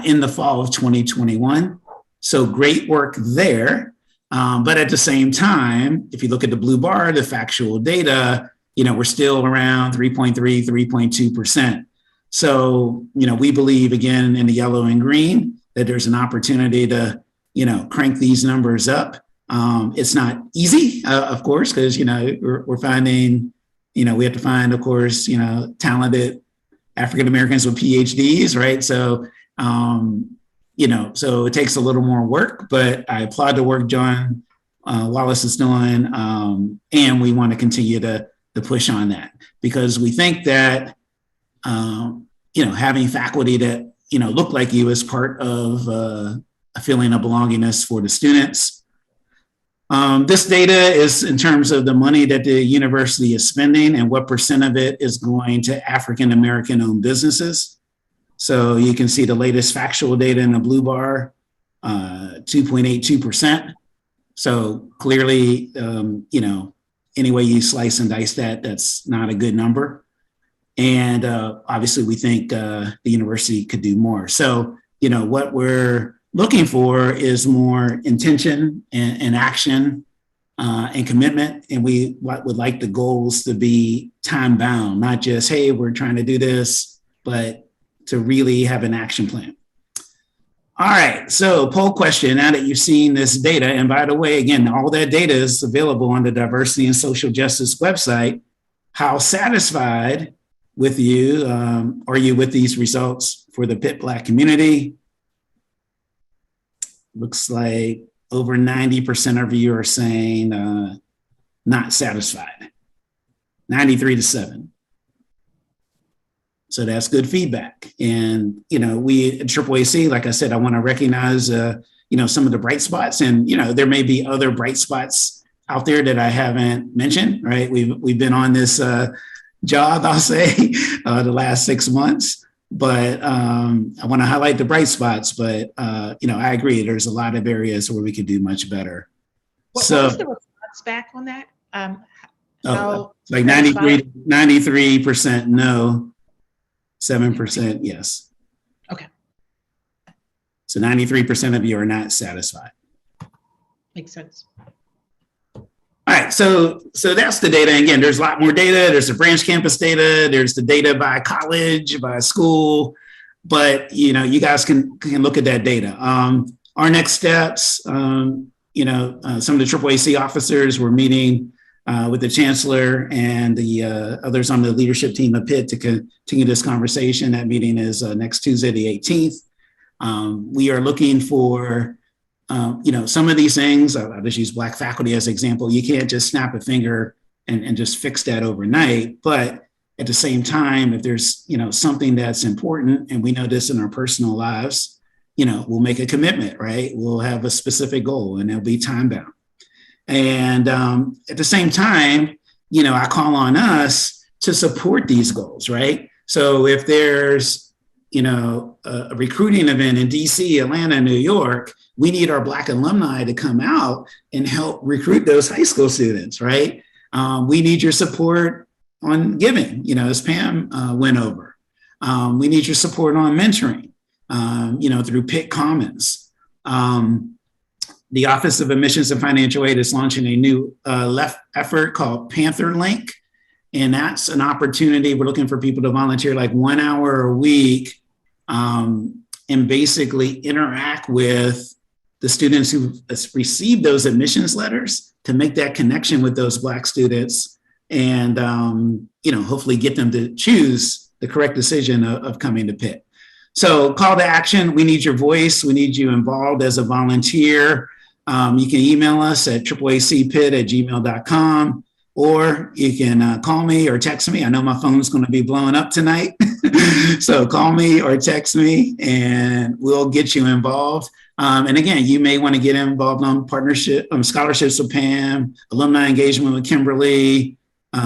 S2: in the fall of 2021. So great work there. But at the same time, if you look at the blue bar, the factual data, we're still around 3.3, 3.2%. So, we believe, again, in the yellow and green, that there's an opportunity to, crank these numbers up. It's not easy, of course, because, we're finding, we have to find, of course, talented African Americans with PhDs, right? So, so it takes a little more work, but I applaud the work John Wallace is doing, and we want to continue to push on that, because we think that, having faculty that, look like you is part of a feeling of belongingness for the students. This data is in terms of the money that the university is spending and what percent of it is going to African American owned businesses. So you can see the latest factual data in the blue bar, 2.82%. So clearly, any way you slice and dice that, that's not a good number. And obviously, we think the university could do more. So, what we're looking for is more intention and action and commitment. And we would like the goals to be time bound, not just, hey, we're trying to do this, but to really have an action plan. All right, so poll question, now that you've seen this data, and by the way, again, all that data is available on the Diversity and Social Justice website. How satisfied with you are you with these results for the Pitt Black community? Looks like over 90% of you are saying not satisfied, 93-7. So that's good feedback. And, we at AAAC, like I said, I want to recognize, some of the bright spots, and, there may be other bright spots out there that I haven't mentioned, right? We've been on this job, I'll say, the last 6 months, but I want to highlight the bright spots, but, I agree. There's a lot of areas where we could do much better.
S1: What was the response back on that?
S2: Like 93% no. 7% yes.
S1: Okay.
S2: So 93% of you are not satisfied.
S1: Makes sense.
S2: All right, so that's the data. Again, there's a lot more data. There's the branch campus data. There's the data by college, by school. But you guys can look at that data. Our next steps, some of the AAAC officers were meeting with the chancellor and the others on the leadership team of Pitt to continue this conversation. That meeting is next Tuesday, the 18th. We are looking for, some of these things. I'll just use Black faculty as an example. You can't just snap a finger and just fix that overnight. But at the same time, if there's, something that's important, and we know this in our personal lives, we'll make a commitment, right? We'll have a specific goal, and it'll be time bound. And at the same time, I call on us to support these goals, right? So if there's, a recruiting event in DC, Atlanta, New York, we need our Black alumni to come out and help recruit those high school students, right? We need your support on giving, as Pam went over. We need your support on mentoring, through Pitt Commons. The Office of Admissions and Financial Aid is launching a new effort called Panther Link. And that's an opportunity. We're looking for people to volunteer like 1 hour a week and basically interact with the students who received those admissions letters to make that connection with those Black students and, hopefully get them to choose the correct decision of coming to Pitt. So call to action. We need your voice. We need you involved as a volunteer. You can email us at aacpit@gmail.com, or you can call me or text me. I know my phone's going to be blowing up tonight. So call me or text me and we'll get you involved. And again, you may want to get involved on scholarships with Pam, alumni engagement with Kimberly,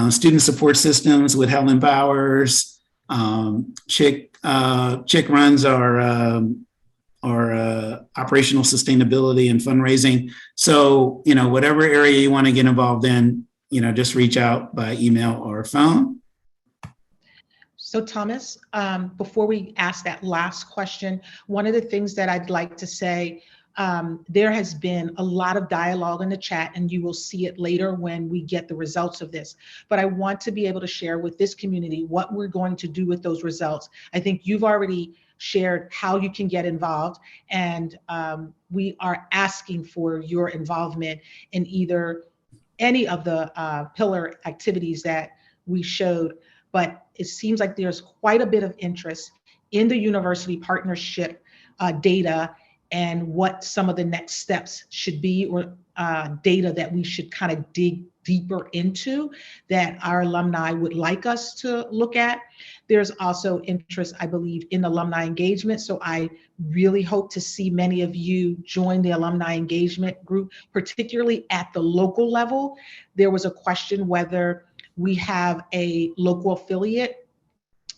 S2: student support systems with Helen Bowers. Chick runs our our operational sustainability and fundraising. So, whatever area you want to get involved in, just reach out by email or phone.
S1: So Thomas, before we ask that last question, one of the things that I'd like to say, there has been a lot of dialogue in the chat, and you will see it later when we get the results of this. But I want to be able to share with this community what we're going to do with those results. I think you've already shared how you can get involved, and we are asking for your involvement in either any of the pillar activities that we showed. But it seems like there's quite a bit of interest in the university partnership data and what some of the next steps should be, or data that we should kind of dig deeper into that our alumni would like us to look at. There's also interest, I believe, in alumni engagement. So I really hope to see many of you join the alumni engagement group, particularly at the local level. There was a question whether we have a local affiliate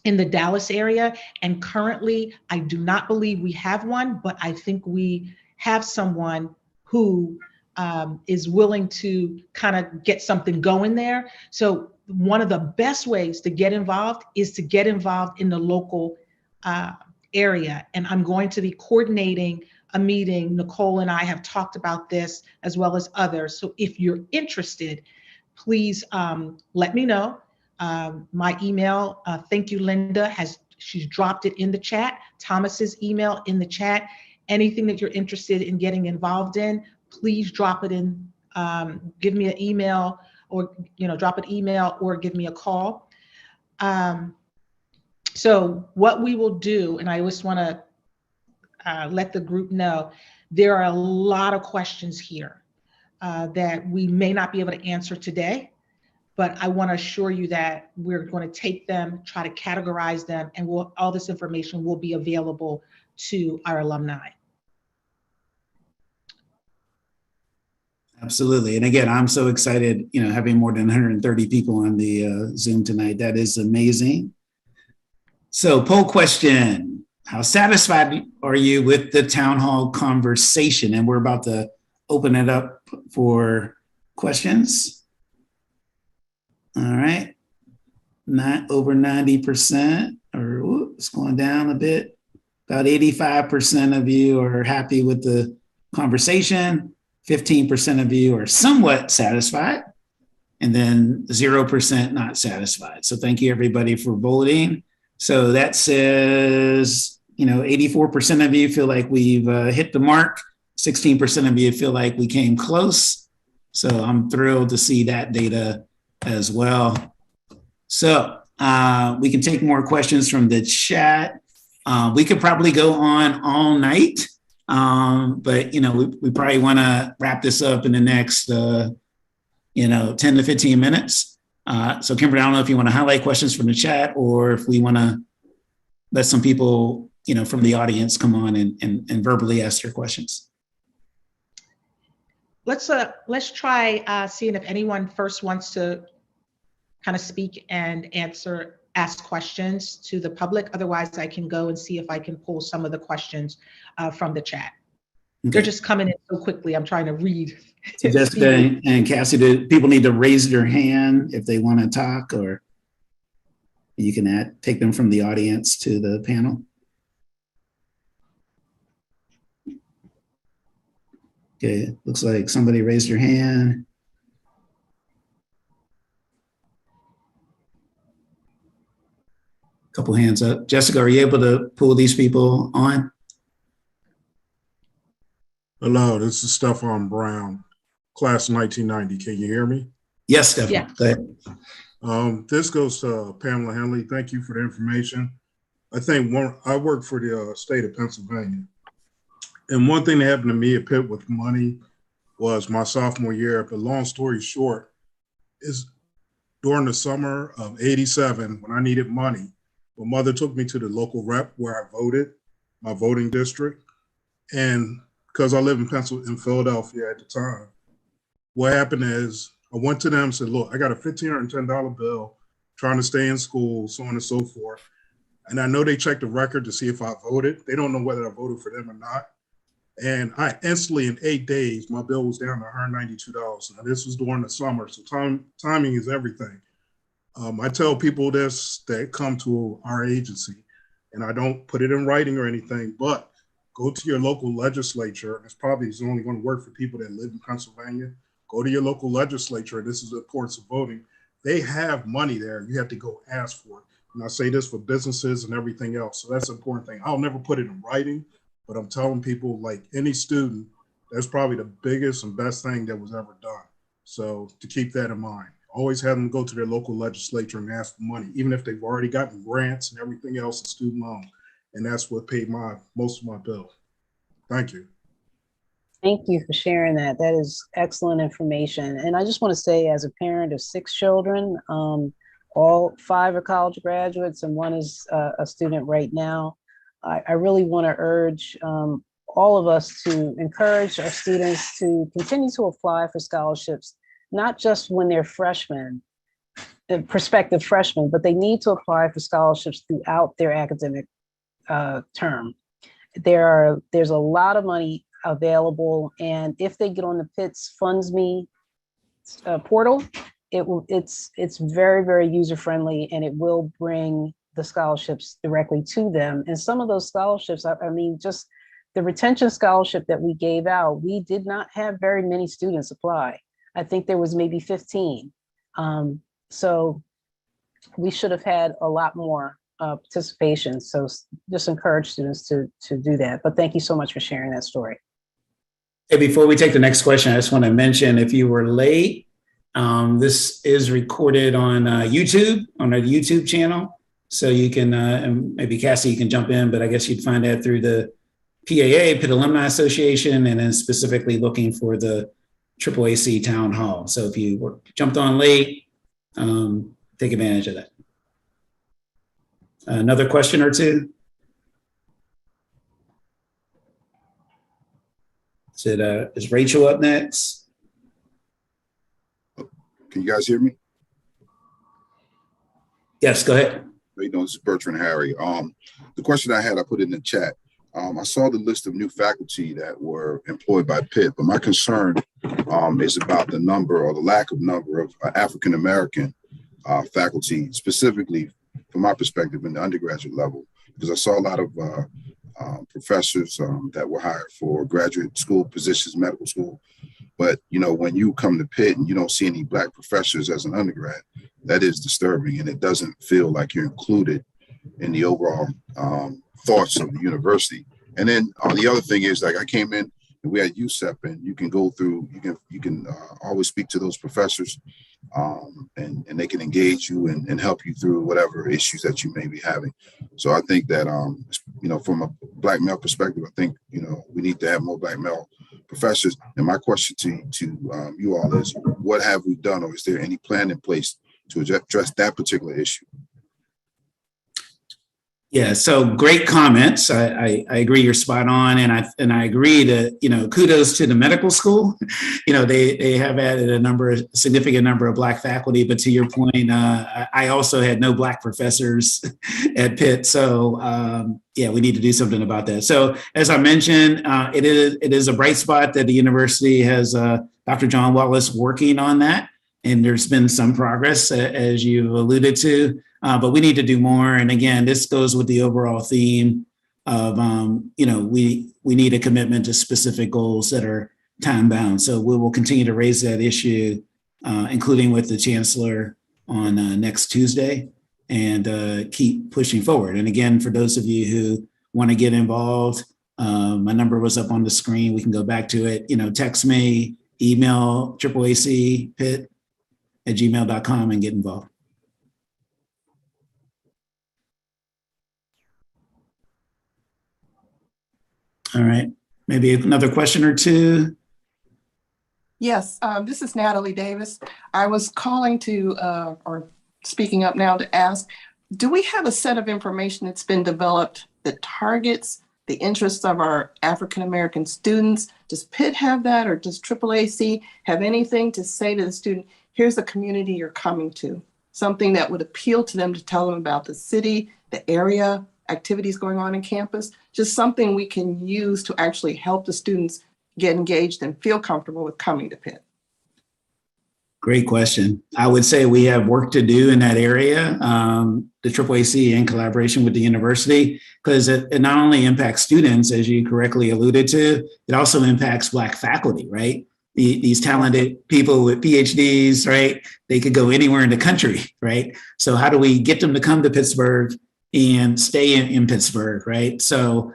S1: in the Dallas area, and currently I do not believe we have one, but I think we have someone who is willing to kind of get something going there. So one of the best ways to get involved is to get involved in the local area. And I'm going to be coordinating a meeting. Nicole and I have talked about this, as well as others. So if you're interested, please let me know. My email, thank you, Linda, she's dropped it in the chat. Thomas's email in the chat. Anything that you're interested in getting involved in, please drop it in, give me an email, or drop an email or give me a call. So what we will do, and I just want to let the group know, there are a lot of questions here that we may not be able to answer today, but I want to assure you that we're going to take them, try to categorize them, and all this information will be available to our alumni.
S2: Absolutely. And again, I'm so excited, having more than 130 people on the Zoom tonight. That is amazing. So poll question, how satisfied are you with the town hall conversation? And we're about to open it up for questions. All right. Not over 90%, or it's going down a bit. About 85% of you are happy with the conversation. 15% of you are somewhat satisfied, and then 0% not satisfied. So thank you everybody for voting. So that says, 84% of you feel like we've hit the mark. 16% of you feel like we came close. So I'm thrilled to see that data as well. So we can take more questions from the chat. We could probably go on all night. But we probably want to wrap this up in the next 10 to 15 minutes. So Kimberly, I don't know if you want to highlight questions from the chat, or if we want to let some people from the audience come on and verbally ask their questions.
S1: Let's try seeing if anyone first wants to kind of speak and ask questions to the public. Otherwise, I can go and see if I can pull some of the questions from the chat. Okay. They're just coming in so quickly. I'm trying to read.
S2: So Jessica and Cassie, do people need to raise their hand if they want to talk, or you can take them from the audience to the panel? Okay, looks like somebody raised their hand. Couple hands up. Jessica, are you able to pull these people on?
S4: Hello, this is Stefan Brown, class 1990. Can you hear me?
S2: Yes, Stefan.
S1: Yeah.
S2: Go ahead.
S4: This goes to Pamela Henley. Thank you for the information. I work for the state of Pennsylvania. And one thing that happened to me at Pitt with money was my sophomore year. But long story short, is during the summer of '87, when I needed money, my mother took me to the local rep where I voted, my voting district. And because I live in Philadelphia at the time, what happened is I went to them and said, look, I got a $1,510 bill, trying to stay in school, so on and so forth. And I know they check the record to see if I voted. They don't know whether I voted for them or not. And I instantly, in 8 days, my bill was down to $192. Now, this was during the summer, so timing is everything. I tell people this that come to our agency, and I don't put it in writing or anything, but go to your local legislature. And it's probably only going to work for people that live in Pennsylvania. Go to your local legislature. This is the importance of voting. They have money there. You have to go ask for it. And I say this for businesses and everything else. So that's an important thing. I'll never put it in writing, but I'm telling people, like any student, that's probably the biggest and best thing that was ever done. So to keep that in mind, always have them go to their local legislature and ask for money, even if they've already gotten grants and everything else in student loan. And that's what paid most of my bill. Thank you.
S3: Thank you for sharing that. That is excellent information. And I just want to say, as a parent of 6 children, all 5 are college graduates and 1 is a student right now, I really want to urge all of us to encourage our students to continue to apply for scholarships, not just when they're freshmen, prospective freshmen, but they need to apply for scholarships throughout their academic term. There's a lot of money available, and if they get on the Pitt's Funds Me portal, it's very, very user friendly, and it will bring the scholarships directly to them. And some of those scholarships, I mean, just the retention scholarship that we gave out, we did not have very many students apply. I think there was maybe 15. So we should have had a lot more participation. So just encourage students to do that. But thank you so much for sharing that story.
S2: Hey, before we take the next question, I just want to mention, if you were late, this is recorded on YouTube, on our YouTube channel. So you can, and maybe Cassie, you can jump in, but I guess you'd find that through the PAA, Pitt Alumni Association, and then specifically looking for the AAAC Town Hall. So if you jumped on late, take advantage of that. Another question or two? Is Rachel up next?
S5: Can you guys hear me?
S2: Yes, go ahead.
S5: You know, this is Bertrand Harry. The question I had, I put in the chat. I saw the list of new faculty that were employed by Pitt, but my concern is about the number or the lack of number of African-American faculty, specifically from my perspective in the undergraduate level, because I saw a lot of professors that were hired for graduate school positions, medical school. But, you know, when you come to Pitt and you don't see any Black professors as an undergrad, that is disturbing. And it doesn't feel like you're included in the overall thoughts of the university. And then the other thing is, like, I came in and we had USEP, and you can go through, you can always speak to those professors and they can engage you and help you through whatever issues that you may be having. So I think that, you know, from a Black male perspective, I think, you know, we need to have more Black male professors. And my question to you all is, what have we done, or is there any plan in place to address that particular issue?
S2: Yeah, so great comments. I agree, you're spot on, and I agree that, you know, kudos to the medical school. You know, they have added a significant number of Black faculty, but to your point, I also had no Black professors at Pitt, so yeah, we need to do something about that. So as I mentioned, it is a bright spot that the university has Dr. John Wallace working on that, and there's been some progress, as you alluded to. But we need to do more. And again, this goes with the overall theme of, you know, we need a commitment to specific goals that are time bound. So we will continue to raise that issue, including with the chancellor on next Tuesday, and keep pushing forward. And again, for those of you who want to get involved, my number was up on the screen. We can go back to it. You know, text me, email AAACPitt@gmail.com and get involved. All right, maybe another question or two.
S6: Yes, this is Natalie Davis. I was calling to, or speaking up now to ask, do we have a set of information that's been developed that targets the interests of our African-American students? Does Pitt have that, or does AAAC have anything to say to the student, here's the community you're coming to? Something that would appeal to them, to tell them about the city the area, activities going on in campus, just something we can use to actually help the students get engaged and feel comfortable with coming to Pitt?
S2: Great question. I would say we have work to do in that area, the AAAC in collaboration with the university, because it not only impacts students, as you correctly alluded to, it also impacts Black faculty, right? These talented people with PhDs, right? They could go anywhere in the country, right? So how do we get them to come to Pittsburgh and stay in Pittsburgh, right? So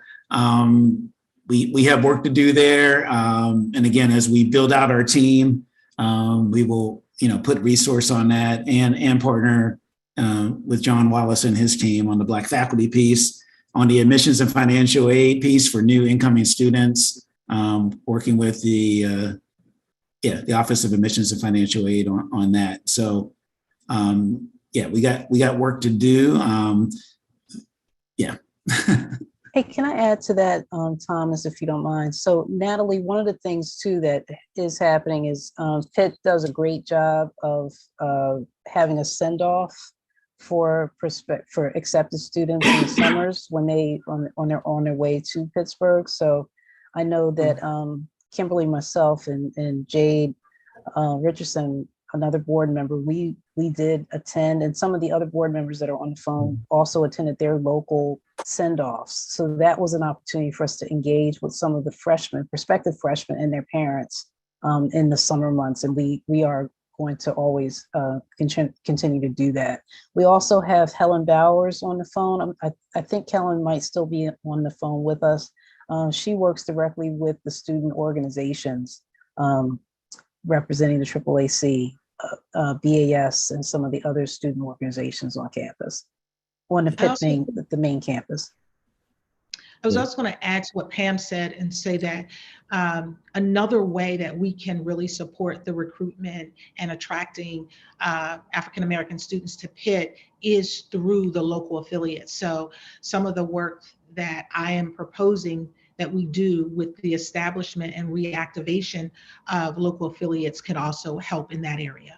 S2: we have work to do there. And again, as we build out our team, we will, put resource on that and partner with John Wallace and his team on the Black faculty piece, on the admissions and financial aid piece for new incoming students, working with the Office of Admissions and Financial Aid on that. So, we got work to do.
S3: Hey, can I add to that, Thomas, if you don't mind? So Natalie, one of the things too that is happening is Pitt does a great job of having a send-off for accepted students in the summers when they're on their way to Pittsburgh. So I know that Kimberly, myself, and Jade Richardson, another board member, we did attend, and some of the other board members that are on the phone also attended their local send-offs. So that was an opportunity for us to engage with some of the prospective freshmen and their parents in the summer months. And we are going to always continue to do that. We also have Helen Bowers on the phone. I think Helen might still be on the phone with us. She works directly with the student organizations representing the AAAC, BAS, and some of the other student organizations on campus, on the Pitt the main campus.
S1: I was also going to add to what Pam said and say that another way that we can really support the recruitment and attracting African-American students to Pitt is through the local affiliates. So some of the work that I am proposing that we do with the establishment and reactivation of local affiliates could also help in that area.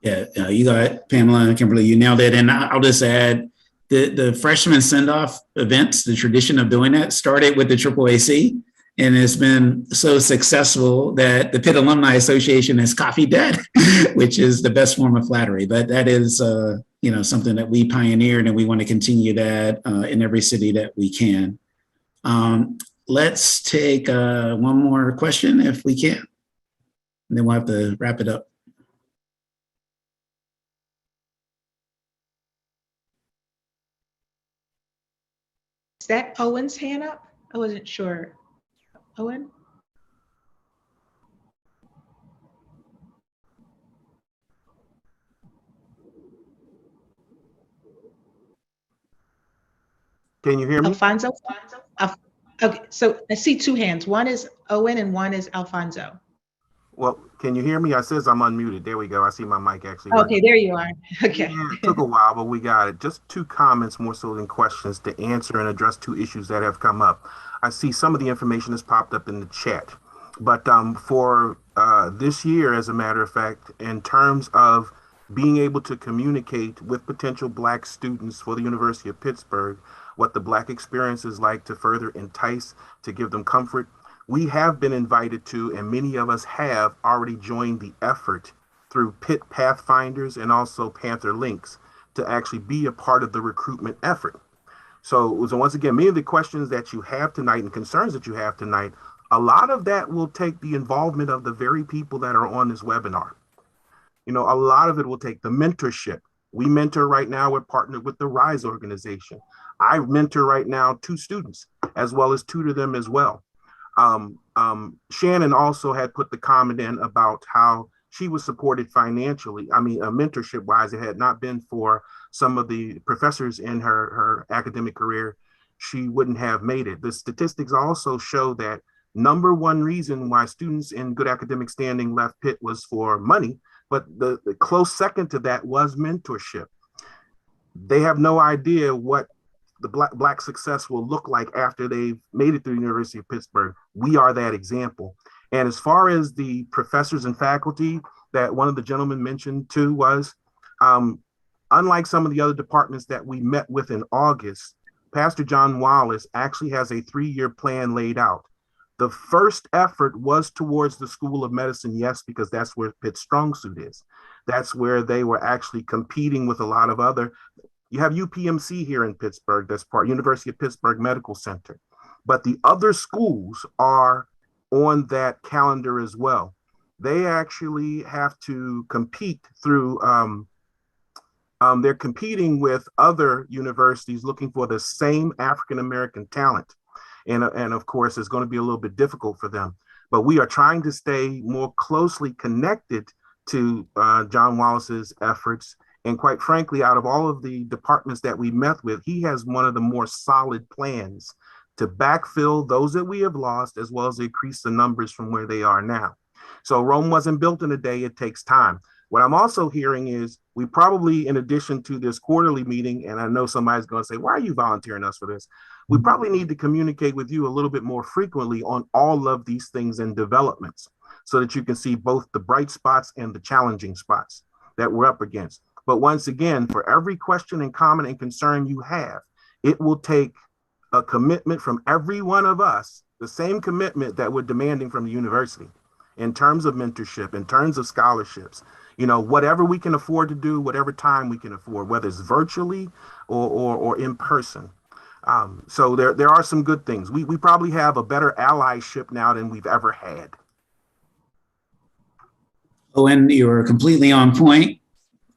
S2: Yeah, you got it, Pamela and Kimberly, you nailed it. And I'll just add the freshman send-off events, the tradition of doing that started with the AAAC, and it's been so successful that the Pitt Alumni Association has copied that, which is the best form of flattery. But that is something that we pioneered, and we want to continue that in every city that we can. Let's take one more question if we can, and then we'll have to wrap it up.
S1: Is that Owen's hand up? I wasn't sure. Owen?
S7: Can you hear me?
S1: Alfonso? Okay, so I see two hands. One is Owen and one is Alfonso.
S7: Well, can you hear me? I says I'm unmuted. There we go. I see my mic actually.
S1: Okay, there you are. Okay.
S7: Yeah, it took a while, but we got it. Just two comments more so than questions to answer and address two issues that have come up. I see some of the information has popped up in the chat, but for this year, as a matter of fact, in terms of being able to communicate with potential Black students for the University of Pittsburgh, what the Black experience is like to further entice, to give them comfort, we have been invited to, and many of us have already joined the effort through Pitt Pathfinders and also Panther Links to actually be a part of the recruitment effort. So once again, many of the questions that you have tonight and concerns that you have tonight, a lot of that will take the involvement of the very people that are on this webinar. A lot of it will take the mentorship. We mentor right now, we're partnered with the RISE organization. I mentor right now 2 students, as well as tutor them as well. Shannon also had put the comment in about how she was supported financially. Mentorship wise, it had not been for some of the professors in her academic career, she wouldn't have made it. The statistics also show that number one reason why students in good academic standing left Pitt was for money, but the close second to that was mentorship. They have no idea what the black success will look like after they've made it through the University of Pittsburgh. We are that example. And as far as the professors and faculty that one of the gentlemen mentioned too was, unlike some of the other departments that we met with in August, Pastor John Wallace actually has a 3-year plan laid out. The first effort was towards the School of Medicine, yes, because that's where Pitt's strong suit is. That's where they were actually competing with a lot of other. You have UPMC here in Pittsburgh, that's part University of Pittsburgh Medical Center. But the other schools are on that calendar as well. They actually have to compete through, they're competing with other universities looking for the same African-American talent. And of course, it's going to be a little bit difficult for them. But we are trying to stay more closely connected to John Wallace's efforts. And quite frankly, out of all of the departments that we met with, he has one of the more solid plans to backfill those that we have lost, as well as increase the numbers from where they are now. So Rome wasn't built in a day, it takes time. What I'm also hearing is we probably, in addition to this quarterly meeting, and I know somebody's going to say, why are you volunteering us for this? We probably need to communicate with you a little bit more frequently on all of these things and developments so that you can see both the bright spots and the challenging spots that we're up against. But once again, for every question and comment and concern you have, it will take a commitment from every one of us, the same commitment that we're demanding from the university in terms of mentorship, in terms of scholarships, whatever we can afford to do, whatever time we can afford, whether it's virtually or in person. So there are some good things. We probably have a better allyship now than we've ever had.
S2: Owen, you're completely on point.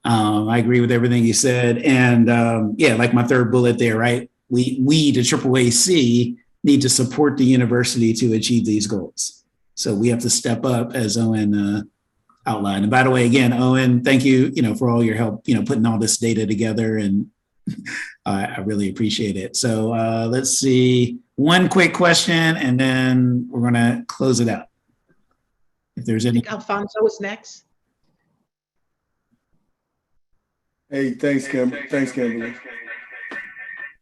S2: I agree with everything you said. And yeah, like my third bullet there, right? We, the AAAC, need to support the university to achieve these goals. So we have to step up, as Owen outlined. And by the way, again, Owen, thank you, for all your help, putting all this data together, and I really appreciate it. So let's see, one quick question, and then we're gonna close it out. If there's any.
S1: Alfonso is next.
S8: Hey, thanks, Kimberly.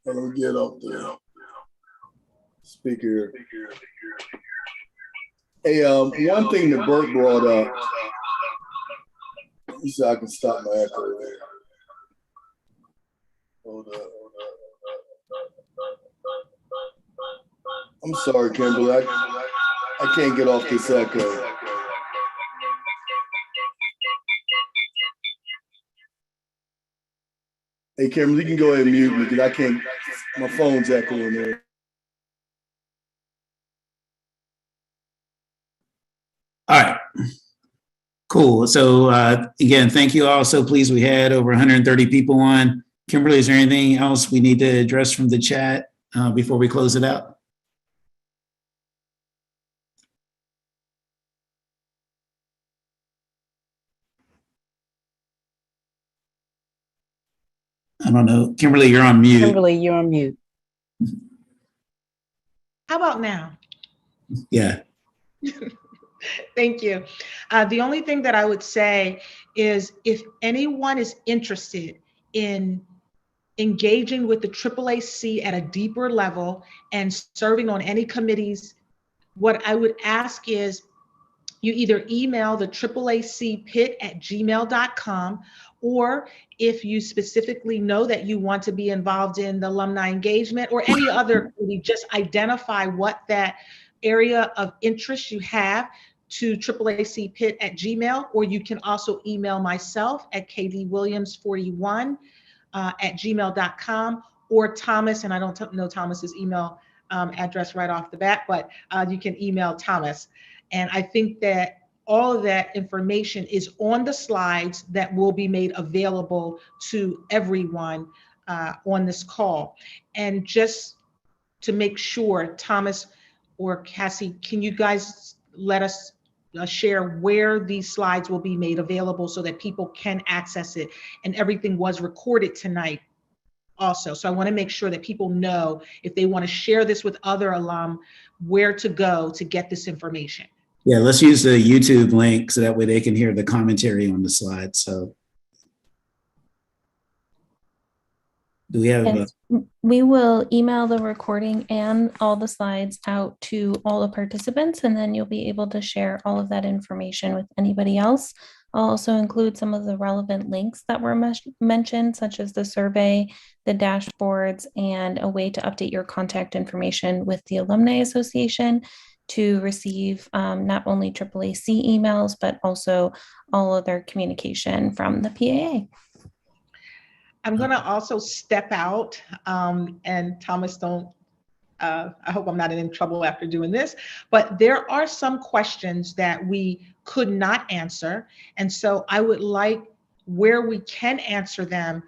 S8: Let me get up there. Speaker. Hey, one thing that Bert brought up, he said I can stop my echo there. Hold up. I'm sorry, Kimberly. I can't get off this echo. Hey, Kimberly, you can go ahead and mute me because I can't, my phone's echoing there.
S2: All right, cool. So again, thank you all. So pleased we had over 130 people on. Kimberly, is there anything else we need to address from the chat before we close it out? I don't know. Kimberly, you're on mute.
S3: Kimberly, you're on mute.
S1: How about now?
S2: Yeah.
S1: Thank you. The only thing that I would say is if anyone is interested in engaging with the AAAC at a deeper level and serving on any committees, what I would ask is you either email the AAACPitt@gmail.com, or if you specifically know that you want to be involved in the alumni engagement or any other committee, just identify what that area of interest you have to AAACPitt@gmail, or you can also email myself at kdwilliams41@gmail.com, or Thomas, and I don't know Thomas's email address right off the bat, but you can email Thomas. And I think that all of that information is on the slides that will be made available to everyone on this call. And just to make sure, Thomas or Cassie, can you guys let us share where these slides will be made available so that people can access it? And everything was recorded tonight also. So I want to make sure that people know, if they want to share this with other alum, where to go to get this information.
S2: Yeah, let's use the YouTube link so that way they can hear the commentary on the slide. So do we have
S9: we will email the recording and all the slides out to all the participants, and then you'll be able to share all of that information with anybody else. I'll also include some of the relevant links that were mentioned, such as the survey, the dashboards, and a way to update your contact information with the Alumni Association to receive not only AAAC emails, but also all other communication from the PAA.
S1: I'm going to also step out, and Thomas, I hope I'm not in trouble after doing this, but there are some questions that we could not answer. And so I would like, where we can answer them,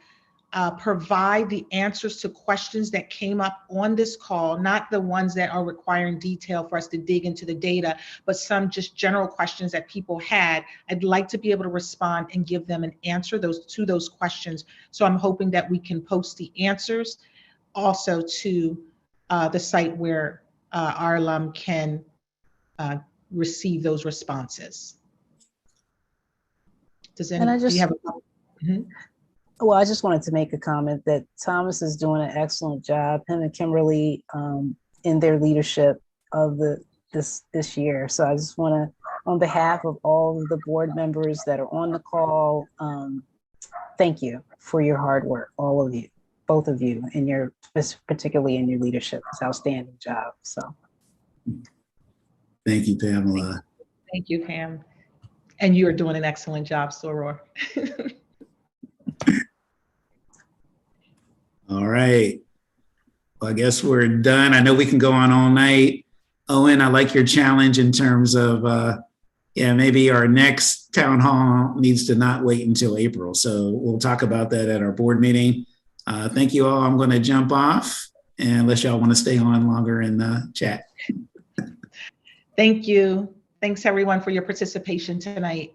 S1: provide the answers to questions that came up on this call, not the ones that are requiring detail for us to dig into the data, but some just general questions that people had. I'd like to be able to respond and give them an answer to those questions. So I'm hoping that we can post the answers also to the site where our alum can receive those responses. Do you have a mm-hmm.
S3: Well, I just wanted to make a comment that Thomas is doing an excellent job, him and Kimberly, in their leadership of this year. So I just want to, on behalf of all of the board members that are on the call, thank you for your hard work, all of you, both of you, in particularly in your leadership. It's an outstanding job. So,
S2: thank you, Pamela.
S1: Thank you, Pam, and you are doing an excellent job, Soror.
S2: All right. Well, I guess we're done. I know we can go on all night. Owen, I like your challenge in terms of, maybe our next town hall needs to not wait until April. So we'll talk about that at our board meeting. Thank you all. I'm going to jump off unless y'all want to stay on longer in the chat.
S1: Thank you. Thanks everyone for your participation tonight.